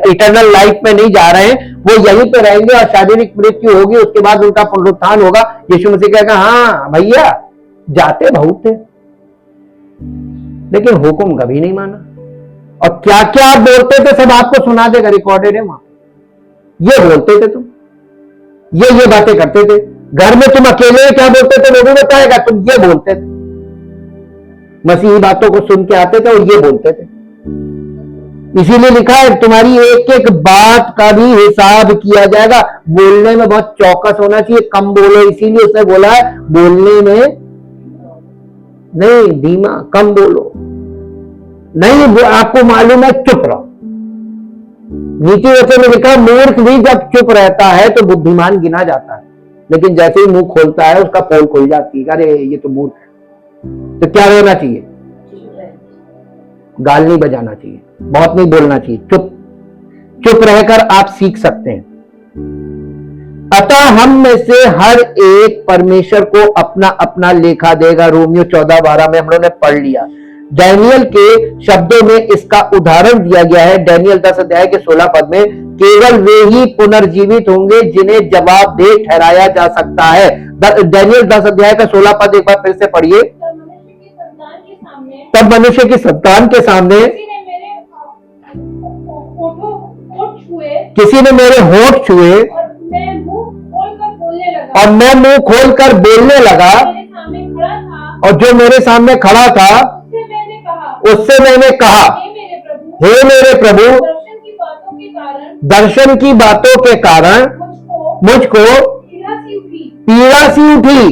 इटर्नल लाइफ में नहीं जा रहे हैं, वो यहीं पे रहेंगे और शारीरिक मृत्यु होगी, उसके बाद उनका पुनरुत्थान होगा। यीशु मसीह कहेगा, हाँ भैया जाते बहुत थे, लेकिन हुक्म कभी नहीं माना। और क्या क्या आप बोलते थे सब आपको सुना देगा, रिकॉर्डेड है वहां। ये बोलते थे तुम, ये बातें करते थे, घर में तुम अकेले क्या बोलते थे लोगों ने बताएगा, तुम ये बोलते थे। मसीही बातों को सुन के आते थे और ये बोलते थे। इसीलिए लिखा है तुम्हारी एक एक बात का भी हिसाब किया जाएगा। बोलने में बहुत चौकस होना चाहिए, कम बोलो, इसीलिए उसने बोला है बोलने में नहीं, धीमा, कम बोलो। नहीं आपको मालूम है, चुप रहो। नीति वचन में लिखा, मूर्ख भी जब चुप रहता है तो बुद्धिमान गिना जाता है, लेकिन जैसे ही मुंह खोलता है उसका पोल खुल जाती है, अरे ये तो मूर्ख है। तो क्या रहना चाहिए? गाल नहीं बजाना चाहिए, बहुत नहीं बोलना चाहिए, चुप रहकर आप सीख सकते हैं। अतः हम में से हर एक परमेश्वर को अपना अपना लेखा देगा। रोमियो 14:12 में हम लोगों ने पढ़ लिया। डैनियल के शब्दों में इसका उदाहरण दिया गया है। डैनियल 10 अध्याय के 16 पद में, केवल वे ही पुनर्जीवित होंगे जिन्हें जवाबदेह ठहराया जा सकता है। डैनियल 10 अध्याय का 16 पद एक बार फिर से पढ़िए। तब मनुष्य की संतान के सामने किसी ने मेरे होंठ छुए और मैं मुंह खोलकर बोलने लगा, और जो मेरे सामने खड़ा था उससे मैंने कहा, हे मेरे प्रभु, दर्शन की बातों के कारण मुझको पीड़ा सी उठी,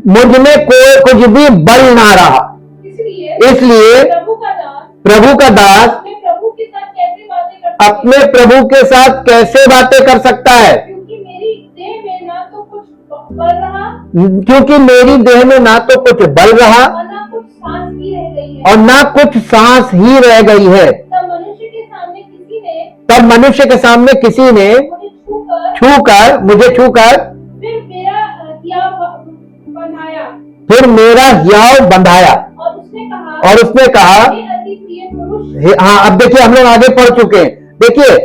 मुझ में कोई कुछ भी बल ना रहा। इसलिए प्रभु का दास अपने प्रभु के साथ कैसे बातें कर सकता है? क्योंकि मेरी देह में ना तो कुछ बल रहा और ना कुछ सांस ही रह गई है। तब मनुष्य के सामने किसी ने मुझे छूकर फिर मेरा हियाव बंधाया और उसने कहा, हाँ अब देखिए हम लोग आगे पढ़ चुके हैं। देखिए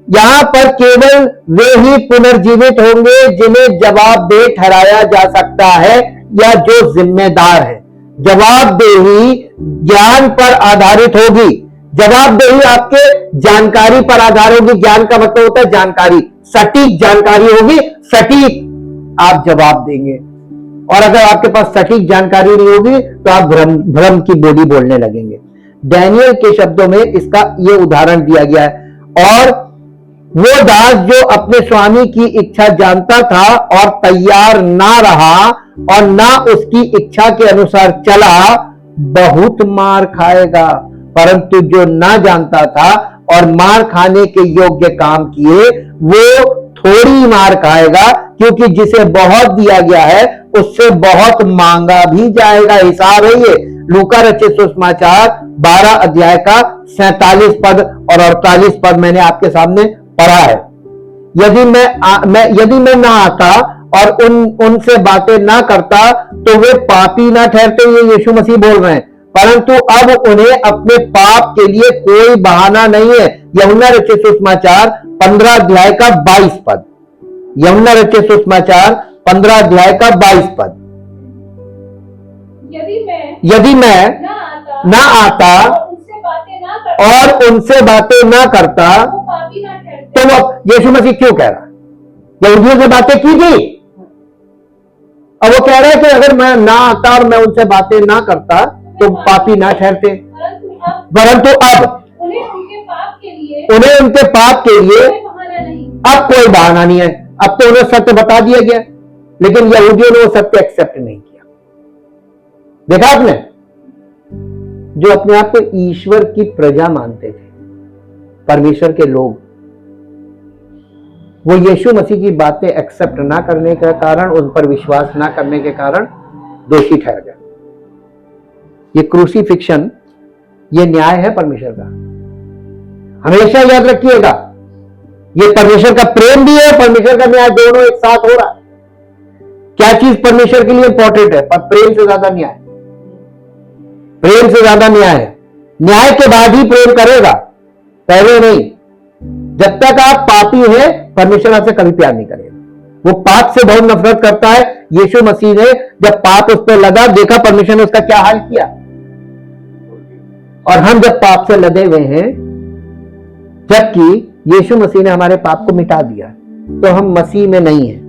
यहां पर केवल वे ही पुनर्जीवित होंगे जिन्हें जवाबदेह ठहराया जा सकता है या जो जिम्मेदार है। जवाबदेही ज्ञान पर आधारित होगी। जवाबदेही आपके जानकारी पर आधारित होगी। ज्ञान का मतलब होता है जानकारी, सटीक जानकारी होगी, सटीक आप जवाब देंगे। और अगर आपके पास सटीक जानकारी नहीं होगी तो आप भ्रम की बोली बोलने लगेंगे। डैनियल के शब्दों में इसका ये उदाहरण दिया गया है। और वो दास जो अपने स्वामी की इच्छा जानता था और तैयार ना रहा और ना उसकी इच्छा के अनुसार चला, बहुत मार खाएगा। परंतु जो ना जानता था और मार खाने के योग्य काम किए, वो थोड़ी मार खाएगा, क्योंकि जिसे बहुत दिया गया है उससे बहुत मांगा भी जाएगा। हिसाब है ये लूका रचित सुसमाचार 12 अध्याय का 47 पद और 48 पद मैंने आपके सामने पढ़ा है। यदि मैं ना आता और उनसे बातें ना करता तो वे पापी ना ठहरते, ये यीशु मसीह बोल रहे हैं, परंतु अब उन्हें अपने पाप के लिए कोई बहाना नहीं है। यूहन्ना रचित सुसमाचार 15 अध्याय का 22 पद, यूहन्ना रचित सुसमाचार 15 अध्याय का 22 पद। यदि मैं ना आता और उनसे बातें ना करता तो वो यीशु मसीह क्यों कह रहा है? यहूदियों से बातें की थी, अब वो कह रहा है कि अगर मैं ना आता और मैं उनसे बातें ना करता तो पापी ना ठहरते, परंतु अब उन्हें उनके पाप के लिए अब कोई बहाना नहीं है। अब तो उन्हें सत्य बता दिया गया, लेकिन यहूदियों ने वो सत्य एक्सेप्ट नहीं किया। देखा आपने, जो अपने आप को ईश्वर की प्रजा मानते थे, परमेश्वर के लोग, वो यीशु मसीह की बातें एक्सेप्ट ना करने के कारण, उन पर विश्वास ना करने के कारण दोषी ठहर गए। ये क्रूसीफिक्शन, ये न्याय है परमेश्वर का, हमेशा याद रखिएगा। ये परमेश्वर का प्रेम भी है, परमेश्वर का न्याय, दोनों एक साथ हो रहा है। क्या चीज परमेश्वर के लिए इंपॉर्टेंट है? पर प्रेम से ज्यादा न्याय, प्रेम से ज्यादा न्याय है। न्याय के बाद ही प्रेम करेगा, पहले नहीं। जब तक आप पापी हैं, परमेश्वर आपसे कभी प्यार नहीं करेगा। वो पाप से बहुत नफरत करता है। यीशु मसीह ने जब पाप उस पर लगा, देखा परमेश्वर ने उसका क्या हाल किया। और हम जब पाप से लदे हुए हैं, जबकि यीशु मसीह ने हमारे पाप को मिटा दिया, तो हम मसीह में नहीं हैं,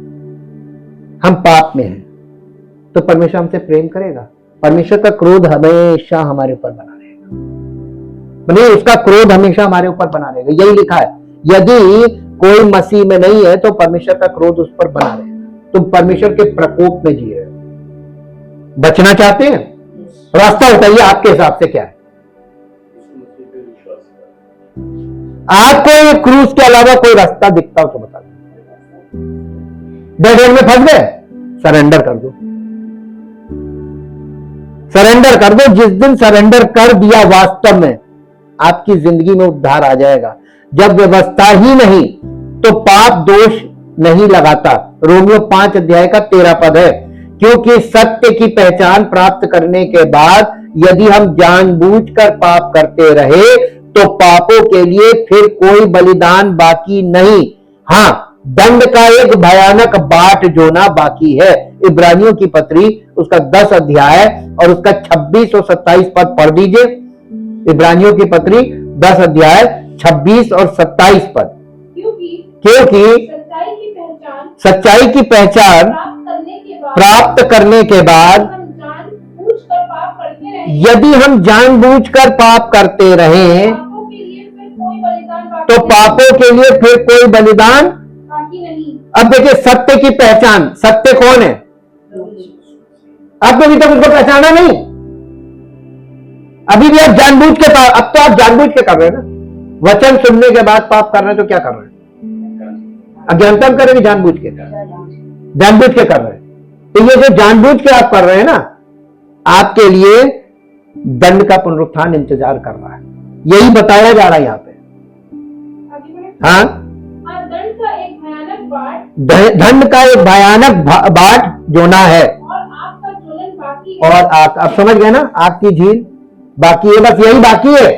हम पाप में हैं, तो परमेश्वर हमसे प्रेम करेगा? परमेश्वर का क्रोध हमेशा हमारे ऊपर बना रहेगा, नहीं, उसका क्रोध हमेशा हमारे ऊपर बना रहेगा। यही लिखा है, यदि कोई मसीह में नहीं है तो परमेश्वर का क्रोध उस पर बना रहेगा। तुम परमेश्वर के प्रकोप में जी रहे हो। बचना चाहते हैं? रास्ता बताइए, आपके हिसाब से क्या है? आपको ये क्रूस के अलावा कोई रास्ता दिखता हो तो बता दो। डेड एंड में फंस गए, सरेंडर कर दो, सरेंडर कर दो। जिस दिन सरेंडर कर दिया, वास्तव में आपकी जिंदगी में उद्धार आ जाएगा। जब व्यवस्था ही नहीं तो पाप दोष नहीं लगाता। रोमियो 5 अध्याय का 13 पद है, क्योंकि सत्य की पहचान प्राप्त करने के बाद यदि हम जानबूझकर पाप करते रहे तो पापों के लिए फिर कोई बलिदान बाकी नहीं। हां, दंड का एक भयानक बाट जोना बाकी है। इब्रानियों की पत्री उसका 10 अध्याय और उसका 26 और 27 पद पढ़ दीजिए। इब्रानियों की पत्री 10 अध्याय 26 और 27 पद। क्योंकि सच्चाई की पहचान प्राप्त करने के बाद यदि हम जानबूझकर पाप करते रहें तो पापों के लिए फिर कोई बलिदान नहीं। अब देखिए, सत्य की पहचान, सत्य कौन है? आपने अभी तक उसको पहचाना नहीं, अभी भी आप जानबूझ के पाप, अब तो आप जानबूझ के कर रहे हैं ना। वचन सुनने के बाद पाप कर रहे हैं तो क्या कर रहे हैं? अज्ञानता में करेंगे, जानबूझ के कर रहे हैं। तो ये जो जानबूझ के आप कर रहे हैं ना, आपके लिए दंड का पुनरुत्थान इंतजार कर रहा है। यही बताया जा रहा है यहां पे। हाँ, दंड का एक भयानक बाट जोना है, और आप समझ गए ना, आग की झील बाकी है, बस यही बाकी है।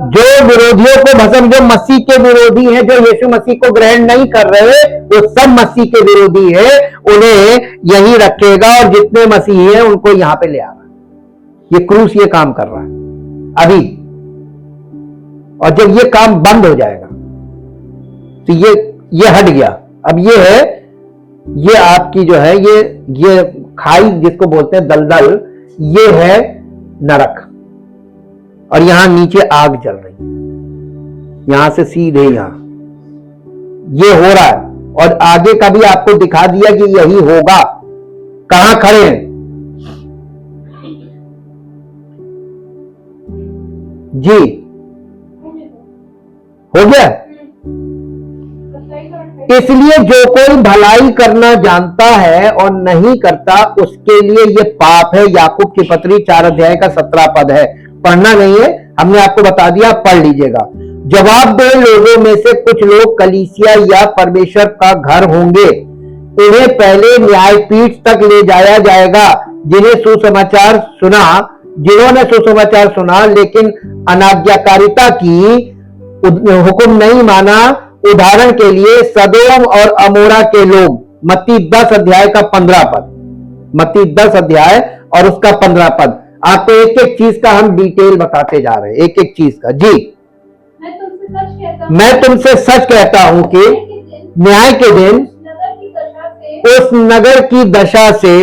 जो विरोधियों को भस्म, जो मसीह के विरोधी हैं, जो यीशु मसीह को ग्रहण नहीं कर रहे, वो सब मसीह के विरोधी है, उन्हें यही रखेगा, और जितने मसीही हैं उनको यहां पे ले आ रहा है। ये क्रूस ये काम कर रहा है अभी, और जब ये काम बंद हो जाएगा तो ये हट गया। अब ये है, ये आपकी जो है ये खाई जिसको बोलते हैं दलदल, ये है नरक, और यहां नीचे आग जल रही है, यहां से सीधे यहां ये हो रहा है। और आगे का भी आपको दिखा दिया कि यही होगा। कहां खड़े हैं जी? हो गया? इसलिए जो कोई भलाई करना जानता है और नहीं करता उसके लिए ये पाप है। याकूब की पत्री 4 अध्याय का 17 पद है। पढ़ना नहीं है, हमने आपको बता दिया, पढ़ लीजिएगा। जवाबदेह लोगों में से कुछ लोग कलीसिया या परमेश्वर का घर होंगे। इन्हें पहले न्यायपीठ तक ले जाया जाएगा। जिन्होंने सुसमाचार सुना लेकिन अनाज्ञाकारिता की हुक्म नहीं माना। उदाहरण के लिए सदोम और अमोरा के लोग। मत्ती 10 अध्याय का 15 पद, मत्ती 10 अध्याय और उसका 15 पद। आपको एक एक चीज का हम डिटेल बताते जा रहे हैं, एक एक चीज का। जी, मैं तुमसे सच कहता हूं कि न्याय के दिन उस नगर की दशा से,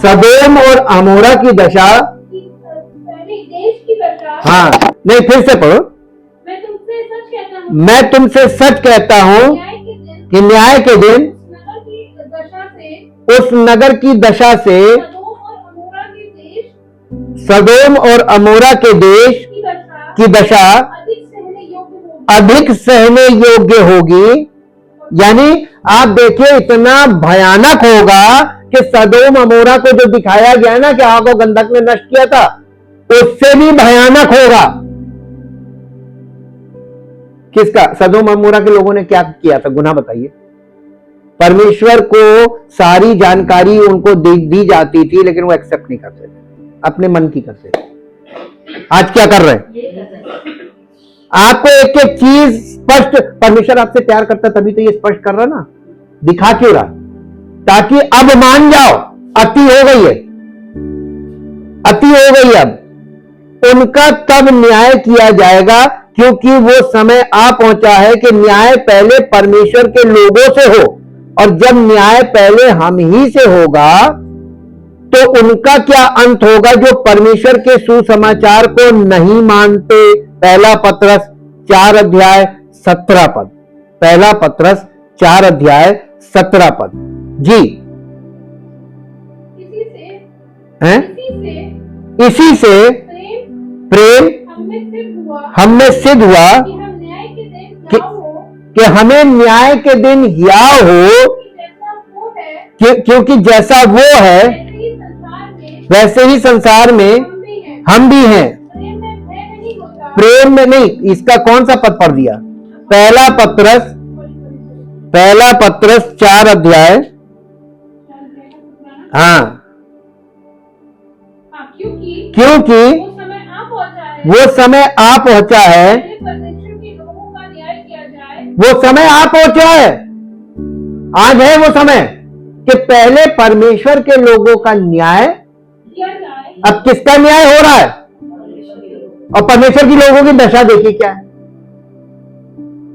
सदोम और अमोरा की दशा, हाँ नहीं, फिर से पढ़ो। मैं तुमसे सच कहता हूं कि न्याय के दिन उस नगर की दशा से सदोम और अमोरा के देश की दशा अधिक सहने योग्य होगी। यानी आप देखिए, इतना भयानक होगा कि सदोम अमोरा को जो दिखाया गया ना कि आग और गंधक ने नष्ट किया था, उससे भी भयानक होगा। किसका? सदोम अमोरा के लोगों ने क्या किया था? गुनाह बताइए। परमेश्वर को सारी जानकारी उनको दी जाती थी लेकिन वो एक्सेप्ट नहीं करते थे, अपने मन की करते थे। आज क्या कर रहे हैं? आपको एक एक चीज स्पष्ट, परमेश्वर आपसे प्यार करता तभी तो ये स्पष्ट कर रहा ना, दिखा क्यों रहा? ताकि अब मान जाओ, अति हो गई है, अति हो गई। अब उनका तब न्याय किया जाएगा क्योंकि वो समय आ पहुंचा है कि न्याय पहले परमेश्वर के लोगों से हो, और जब न्याय पहले हम ही से होगा तो उनका क्या अंत होगा जो परमेश्वर के सुसमाचार को नहीं मानते। पहला पत्रस 4 अध्याय 17 पद, पहला पत्रस 4 अध्याय 17 पद। जी, इसी से प्रेम हम में सिद्ध हुआ कि हमें न्याय के दिन हियाव हो, क्योंकि जैसा वो है वैसे ही संसार में हम भी हैं। प्रेम में नहीं, इसका कौन सा पद पढ़ दिया? पहला पत्रस 4 अध्याय, हाँ, क्योंकि वो समय आ पहुंचा है, वो समय आ पहुंचा है, आज है वो समय कि पहले परमेश्वर के लोगों का न्याय। अब किसका न्याय हो रहा है? और परमेश्वर की लोगों की दशा देखिए क्या है,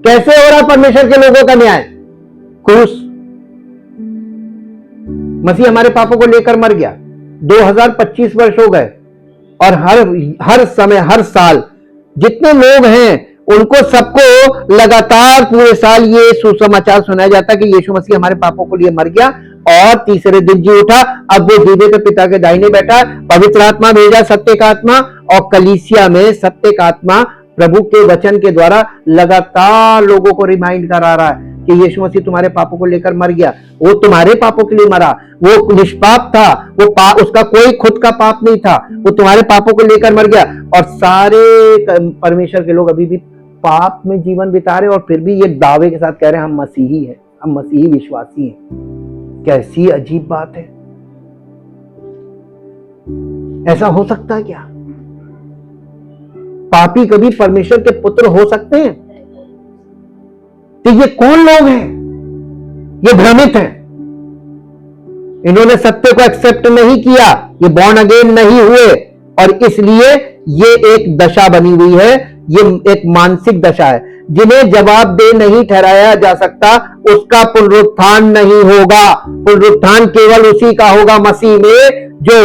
कैसे हो रहा है परमेश्वर के लोगों का न्याय। क्रूस, मसीह हमारे पापों को लेकर मर गया, 2025 वर्ष हो गए, और हर समय, हर साल जितने लोग हैं उनको सबको लगातार पूरे साल ये सुसमाचार सुनाया जाता है कि यीशु मसीह हमारे पापों के लिए मर गया और तीसरे दिन जी उठा, अब वो जीवे के पिता के दाहिने बैठा, पवित्र आत्मा भेजा, सत्य का आत्मा, और कलीसिया में सत्य का आत्मा प्रभु के वचन के द्वारा लगातार लोगों को रिमाइंड करा रहा है कि यीशु मसीह तुम्हारे पापों को लेकर मर गया। वो तुम्हारे पापों के लिए मरा, वो निष्पाप था, वो उसका कोई खुद का पाप नहीं था, वो तुम्हारे पापों को लेकर मर गया। और सारे परमेश्वर के लोग अभी भी पाप में जीवन बिता रहे और फिर भी ये दावे के साथ कह रहे हैं हम मसीही हैं, हम मसीही विश्वासी हैं। कैसी अजीब बात है। ऐसा हो सकता है क्या? पापी कभी परमेश्वर के पुत्र हो सकते हैं? तो ये कौन लोग हैं? ये भ्रमित हैं, इन्होंने सत्य को एक्सेप्ट नहीं किया, ये बॉर्न अगेन नहीं हुए, और इसलिए ये एक दशा बनी हुई है, ये एक मानसिक दशा है। जिन्हें जवाबदेह नहीं ठहराया जा सकता उसका पुनरुत्थान नहीं होगा। पुनरुत्थान केवल उसी का होगा मसीह में जो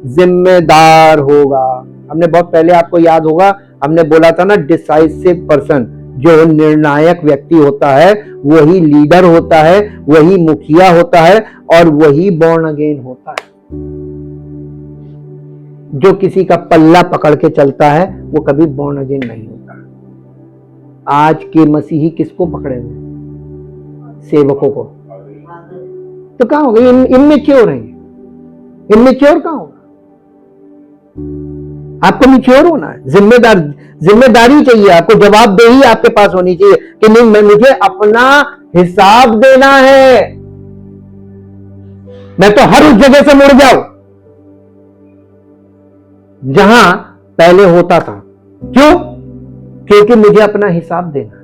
जिम्मेदार होगा। हमने बहुत पहले, आपको याद होगा, हमने बोला था ना, डिसाइसिव पर्सन, जो निर्णायक व्यक्ति होता है वही लीडर होता है, वही मुखिया होता है, और वही बॉर्न अगेन होता है। जो किसी का पल्ला पकड़ के चलता है वो कभी बॉर्न अगेन नहीं होता। आज के मसीही किसको पकड़े हुए? सेवकों को। तो कहां होगा? इनमेच्योर हैं। इनमेच्योर कहां होगा? आपको मैच्योर होना है, जिम्मेदारी चाहिए आपको, जवाबदेही आपके पास होनी चाहिए कि नहीं, मुझे अपना हिसाब देना है। मैं तो हर उस जगह से मुड़ जाऊं जहां पहले होता था। क्यों? क्योंकि मुझे अपना हिसाब देना है।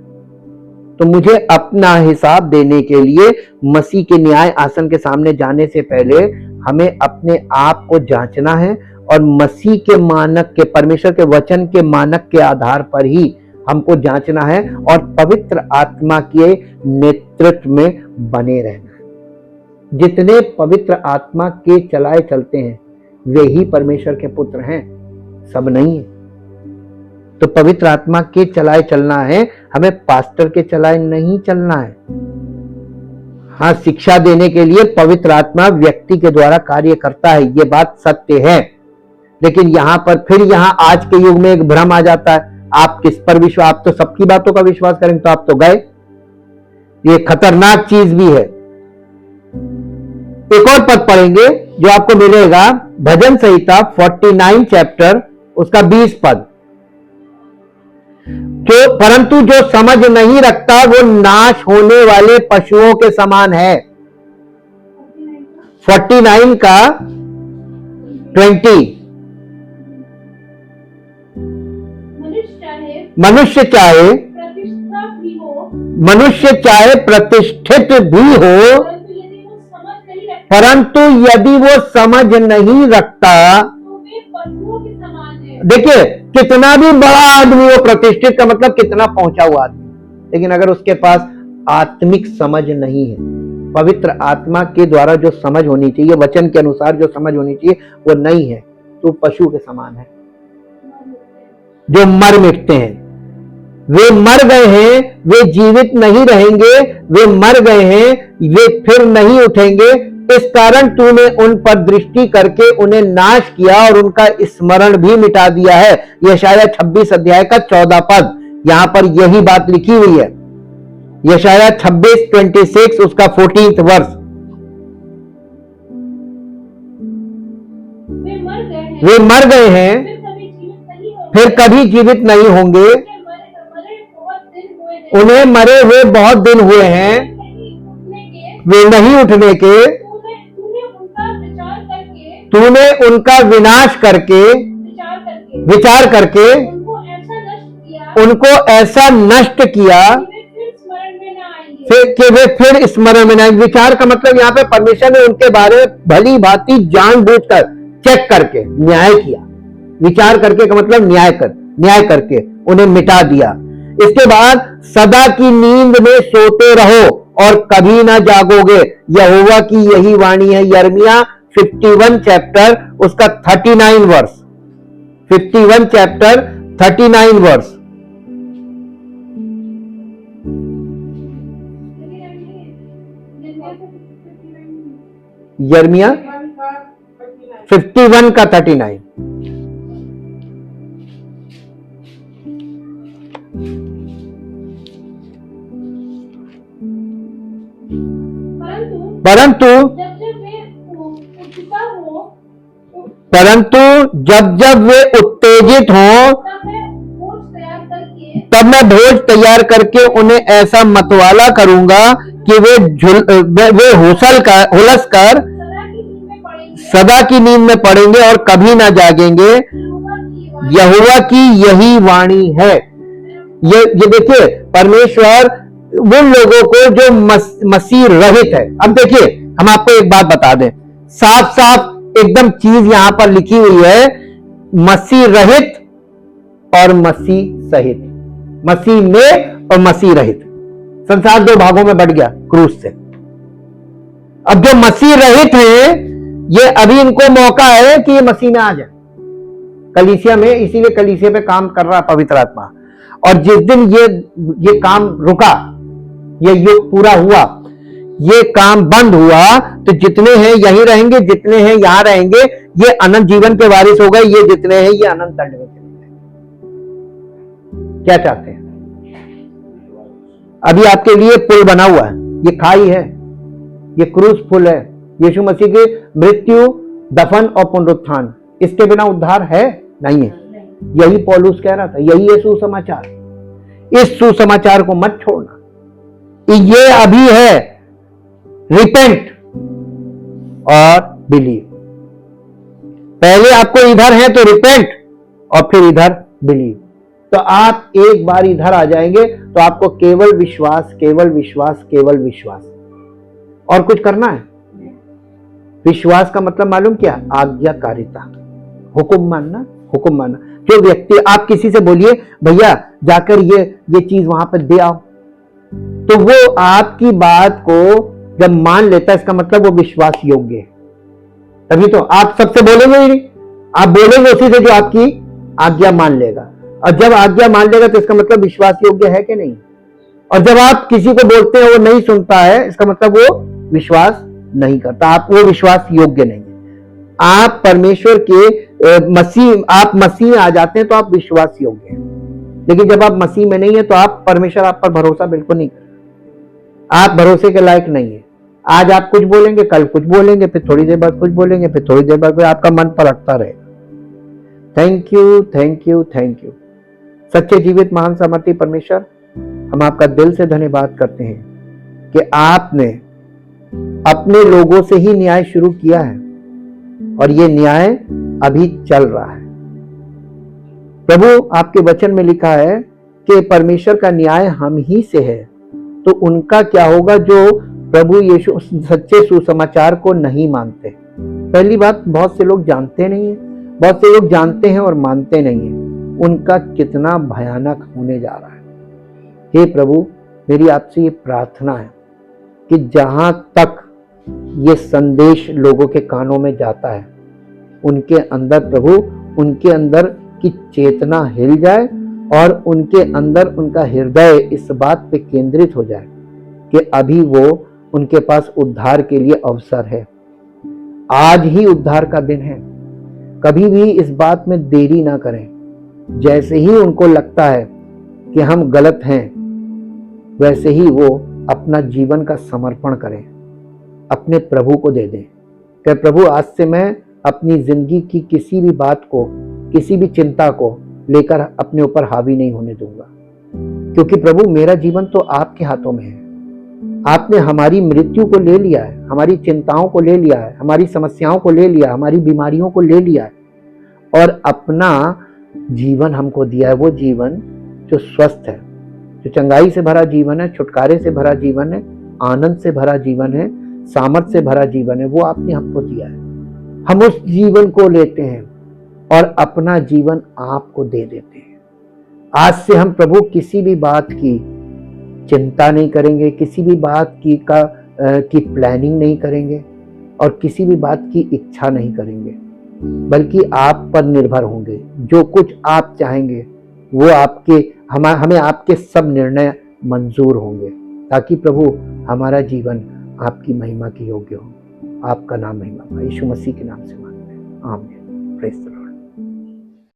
तो मुझे अपना हिसाब देने के लिए मसीह के न्याय आसन के सामने जाने से पहले हमें अपने आप को जांचना है और मसीह के मानक के, परमेश्वर के वचन के मानक के आधार पर ही हमको जांचना है और पवित्र आत्मा के नेतृत्व में बने रहना है। जितने पवित्र आत्मा के चलाए चलते हैं वे ही परमेश्वर के पुत्र हैं, सब नहीं है। तो पवित्र आत्मा के चलाए चलना है, हमें पास्टर के चलाए नहीं चलना है। हाँ, शिक्षा देने के लिए पवित्र आत्मा व्यक्ति के द्वारा कार्य करता है, ये बात सत्य है। लेकिन यहां पर फिर आज के युग में एक भ्रम आ जाता है, आप किस पर विश्वास, आप तो सबकी बातों का विश्वास करेंगे तो आप तो गए। ये खतरनाक चीज भी है। एक और पद पढ़ेंगे जो आपको मिलेगा, भजन संहिता 49 चैप्टर उसका 20 पद। परंतु जो समझ नहीं रखता वो नाश होने वाले पशुओं के समान है। 49 का 20। मनुष्य चाहे प्रतिष्ठित भी हो, परंतु यदि वो समझ नहीं रखता, देखिए कितना भी बड़ा आदमी हो, प्रतिष्ठित का मतलब कितना पहुंचा हुआ आदमी, लेकिन अगर उसके पास आत्मिक समझ नहीं है, पवित्र आत्मा के द्वारा जो समझ होनी चाहिए, वचन के अनुसार जो समझ होनी चाहिए वो नहीं है, तो पशु के समान है जो मर मिटते हैं। वे मर गए हैं, वे जीवित नहीं रहेंगे, वे मर गए हैं, वे फिर नहीं उठेंगे। इस कारण तूने उन पर दृष्टि करके उन्हें नाश किया और उनका स्मरण भी मिटा दिया है। यशाया 26 अध्याय का 14 पद, यहां पर यही बात लिखी हुई है। यशाया 26:26 उसका 14th वर्ष। वे मर गए हैं, फिर कभी जीवित नहीं होंगे, उन्हें मरे हुए बहुत दिन हुए हैं, वे नहीं उठने के। तूने उनका विनाश करके, विचार करके उनको ऐसा नष्ट किया कि वे फिर स्मरण में नहीं। विचार का मतलब यहाँ पे परमेश्वर ने उनके बारे में भली भांति जानबूझकर चेक करके न्याय किया। विचार करके का मतलब न्याय करके उन्हें मिटा दिया। इसके बाद सदा की नींद में सोते रहो और कभी ना जागोगे, यहोवा की यही वाणी है। यिर्मयाह 51 चैप्टर उसका 39 वर्ष। 51 चैप्टर 39 वर्ष। यिर्मयाह 51 का 39। परंतु जब वे उत्तेजित हो, तब मैं भोज तैयार करके उन्हें ऐसा मतवाला करूंगा कि वे हुलस कर सदा की नींद में पड़ेंगे और कभी ना जागेंगे। यहोवा की यही वाणी है। ये देखिए, परमेश्वर उन लोगों को जो मसीह रहित है। अब देखिए, हम आपको एक बात बता दें, साफ साफ एकदम चीज यहां पर लिखी हुई है, मसीह रहित और मसीह सहित, मसीह में और मसीह रहित। संसार दो भागों में बट गया क्रूस से। अब जो मसीह रहित हैं, ये अभी इनको मौका है कि ये मसीह में आ जाए कलीसिया में। इसीलिए कलीसिया पे काम कर रहा पवित्र आत्मा। और जिस दिन ये काम रुका, ये युग पूरा हुआ, ये काम बंद हुआ, तो जितने हैं यहीं रहेंगे, जितने हैं यहां रहेंगे। ये अनंत जीवन के वारिस हो गए, ये जितने हैं ये अनंत दंड में चले गए। क्या चाहते हैं? अभी आपके लिए पुल बना हुआ है, ये खाई है, ये क्रूस पुल है, यीशु मसीह के मृत्यु, दफन और पुनरुत्थान, इसके बिना उद्धार है नहीं है। यही पौलुस कह रहा था, यही है सुसमाचार। इस सुसमाचार को मत छोड़ना। ये अभी है रिपेंट और बिलीव। पहले आपको इधर है तो रिपेंट और फिर इधर बिलीव। तो आप एक बार इधर आ जाएंगे तो आपको केवल विश्वास, केवल विश्वास, केवल विश्वास, और कुछ करना है। विश्वास का मतलब मालूम क्या? आज्ञाकारिता, हुक्म मानना, हुक्म मानना। जो व्यक्ति, आप किसी से बोलिए भैया जाकर ये चीज वहां पर दे आओ, तो वो आपकी बात को जब मान लेता है, इसका मतलब वो विश्वास योग्य है। तभी तो आप सबसे बोलेंगे ही नहीं, आप बोलेंगे उसी से जो आपकी आज्ञा मान लेगा। और जब आज्ञा मान लेगा तो इसका मतलब विश्वास योग्य है कि नहीं। और जब आप किसी को बोलते हैं वो नहीं सुनता है, इसका मतलब वो विश्वास नहीं करता, आप वो विश्वास योग्य नहीं है। आप परमेश्वर के आप मसीह में आ जाते हैं तो आप विश्वास योग्य हैं। लेकिन जब आप मसीह में नहीं है तो आप, परमेश्वर आप पर भरोसा बिल्कुल नहीं करता, आप भरोसे के लायक नहीं है। आज आप कुछ बोलेंगे, कल कुछ बोलेंगे, फिर थोड़ी देर बाद कुछ बोलेंगे, फिर थोड़ी देर बाद आपका मन पर अटता रहेगा। Thank you, thank you, thank you. सच्चे जीवित महान सामर्थी परमेश्वर, हम आपका दिल से धन्यवाद करते हैं कि आपने अपने लोगों से ही न्याय शुरू किया है और ये न्याय अभी चल रहा है। प्रभु, आपके वचन में लिखा है कि परमेश्वर का न्याय हम ही से है, तो उनका क्या होगा जो प्रभु यीशु सच्चे सुसमाचार को नहीं मानते। पहली बात, बहुत से लोग जानते नहीं है, बहुत से लोग जानते हैं और मानते नहीं है। उनका कितना भयानक होने जा रहा है। हे प्रभु, मेरी आपसे ये प्रार्थना है कि जहां तक ये संदेश लोगों के कानों में जाता है, उनके अंदर प्रभु, उनके अंदर की चेतना हिल जाए और उनके अंदर उनका हृदय इस बात पे केंद्रित हो जाए कि अभी वो, उनके पास उद्धार के लिए अवसर है। आज ही उद्धार का दिन है। कभी भी इस बात में देरी ना करें। जैसे ही उनको लगता है कि हम गलत हैं, वैसे ही वो अपना जीवन का समर्पण करें, अपने प्रभु को दे दें कि प्रभु, आज से मैं अपनी जिंदगी की किसी भी बात को, किसी भी चिंता को लेकर अपने ऊपर हावी नहीं होने दूंगा, क्योंकि प्रभु मेरा जीवन तो आपके हाथों में है। आपने हमारी मृत्यु को ले लिया है, हमारी चिंताओं को ले लिया है, हमारी समस्याओं को ले लिया, हमारी बीमारियों को ले लिया है और अपना जीवन हमको दिया है। वो जीवन जो स्वस्थ है, जो चंगाई से भरा जीवन है, छुटकारे से भरा जीवन है, आनंद से भरा जीवन है, सामर्थ से भरा जीवन है, वो आपने हमको दिया है। हम उस जीवन को लेते हैं और अपना जीवन आपको दे देते हैं। आज से हम प्रभु किसी भी बात की चिंता नहीं करेंगे, किसी भी बात की प्लानिंग नहीं करेंगे और किसी भी बात की इच्छा नहीं करेंगे, बल्कि आप पर निर्भर होंगे। जो कुछ आप चाहेंगे वो हमें आपके सब निर्णय मंजूर होंगे, ताकि प्रभु हमारा जीवन आपकी महिमा के योग्य हो। आपका नाम महिमा, यीशु मसीह के नाम से मांगते हैं, आमीन। Praise the Lord.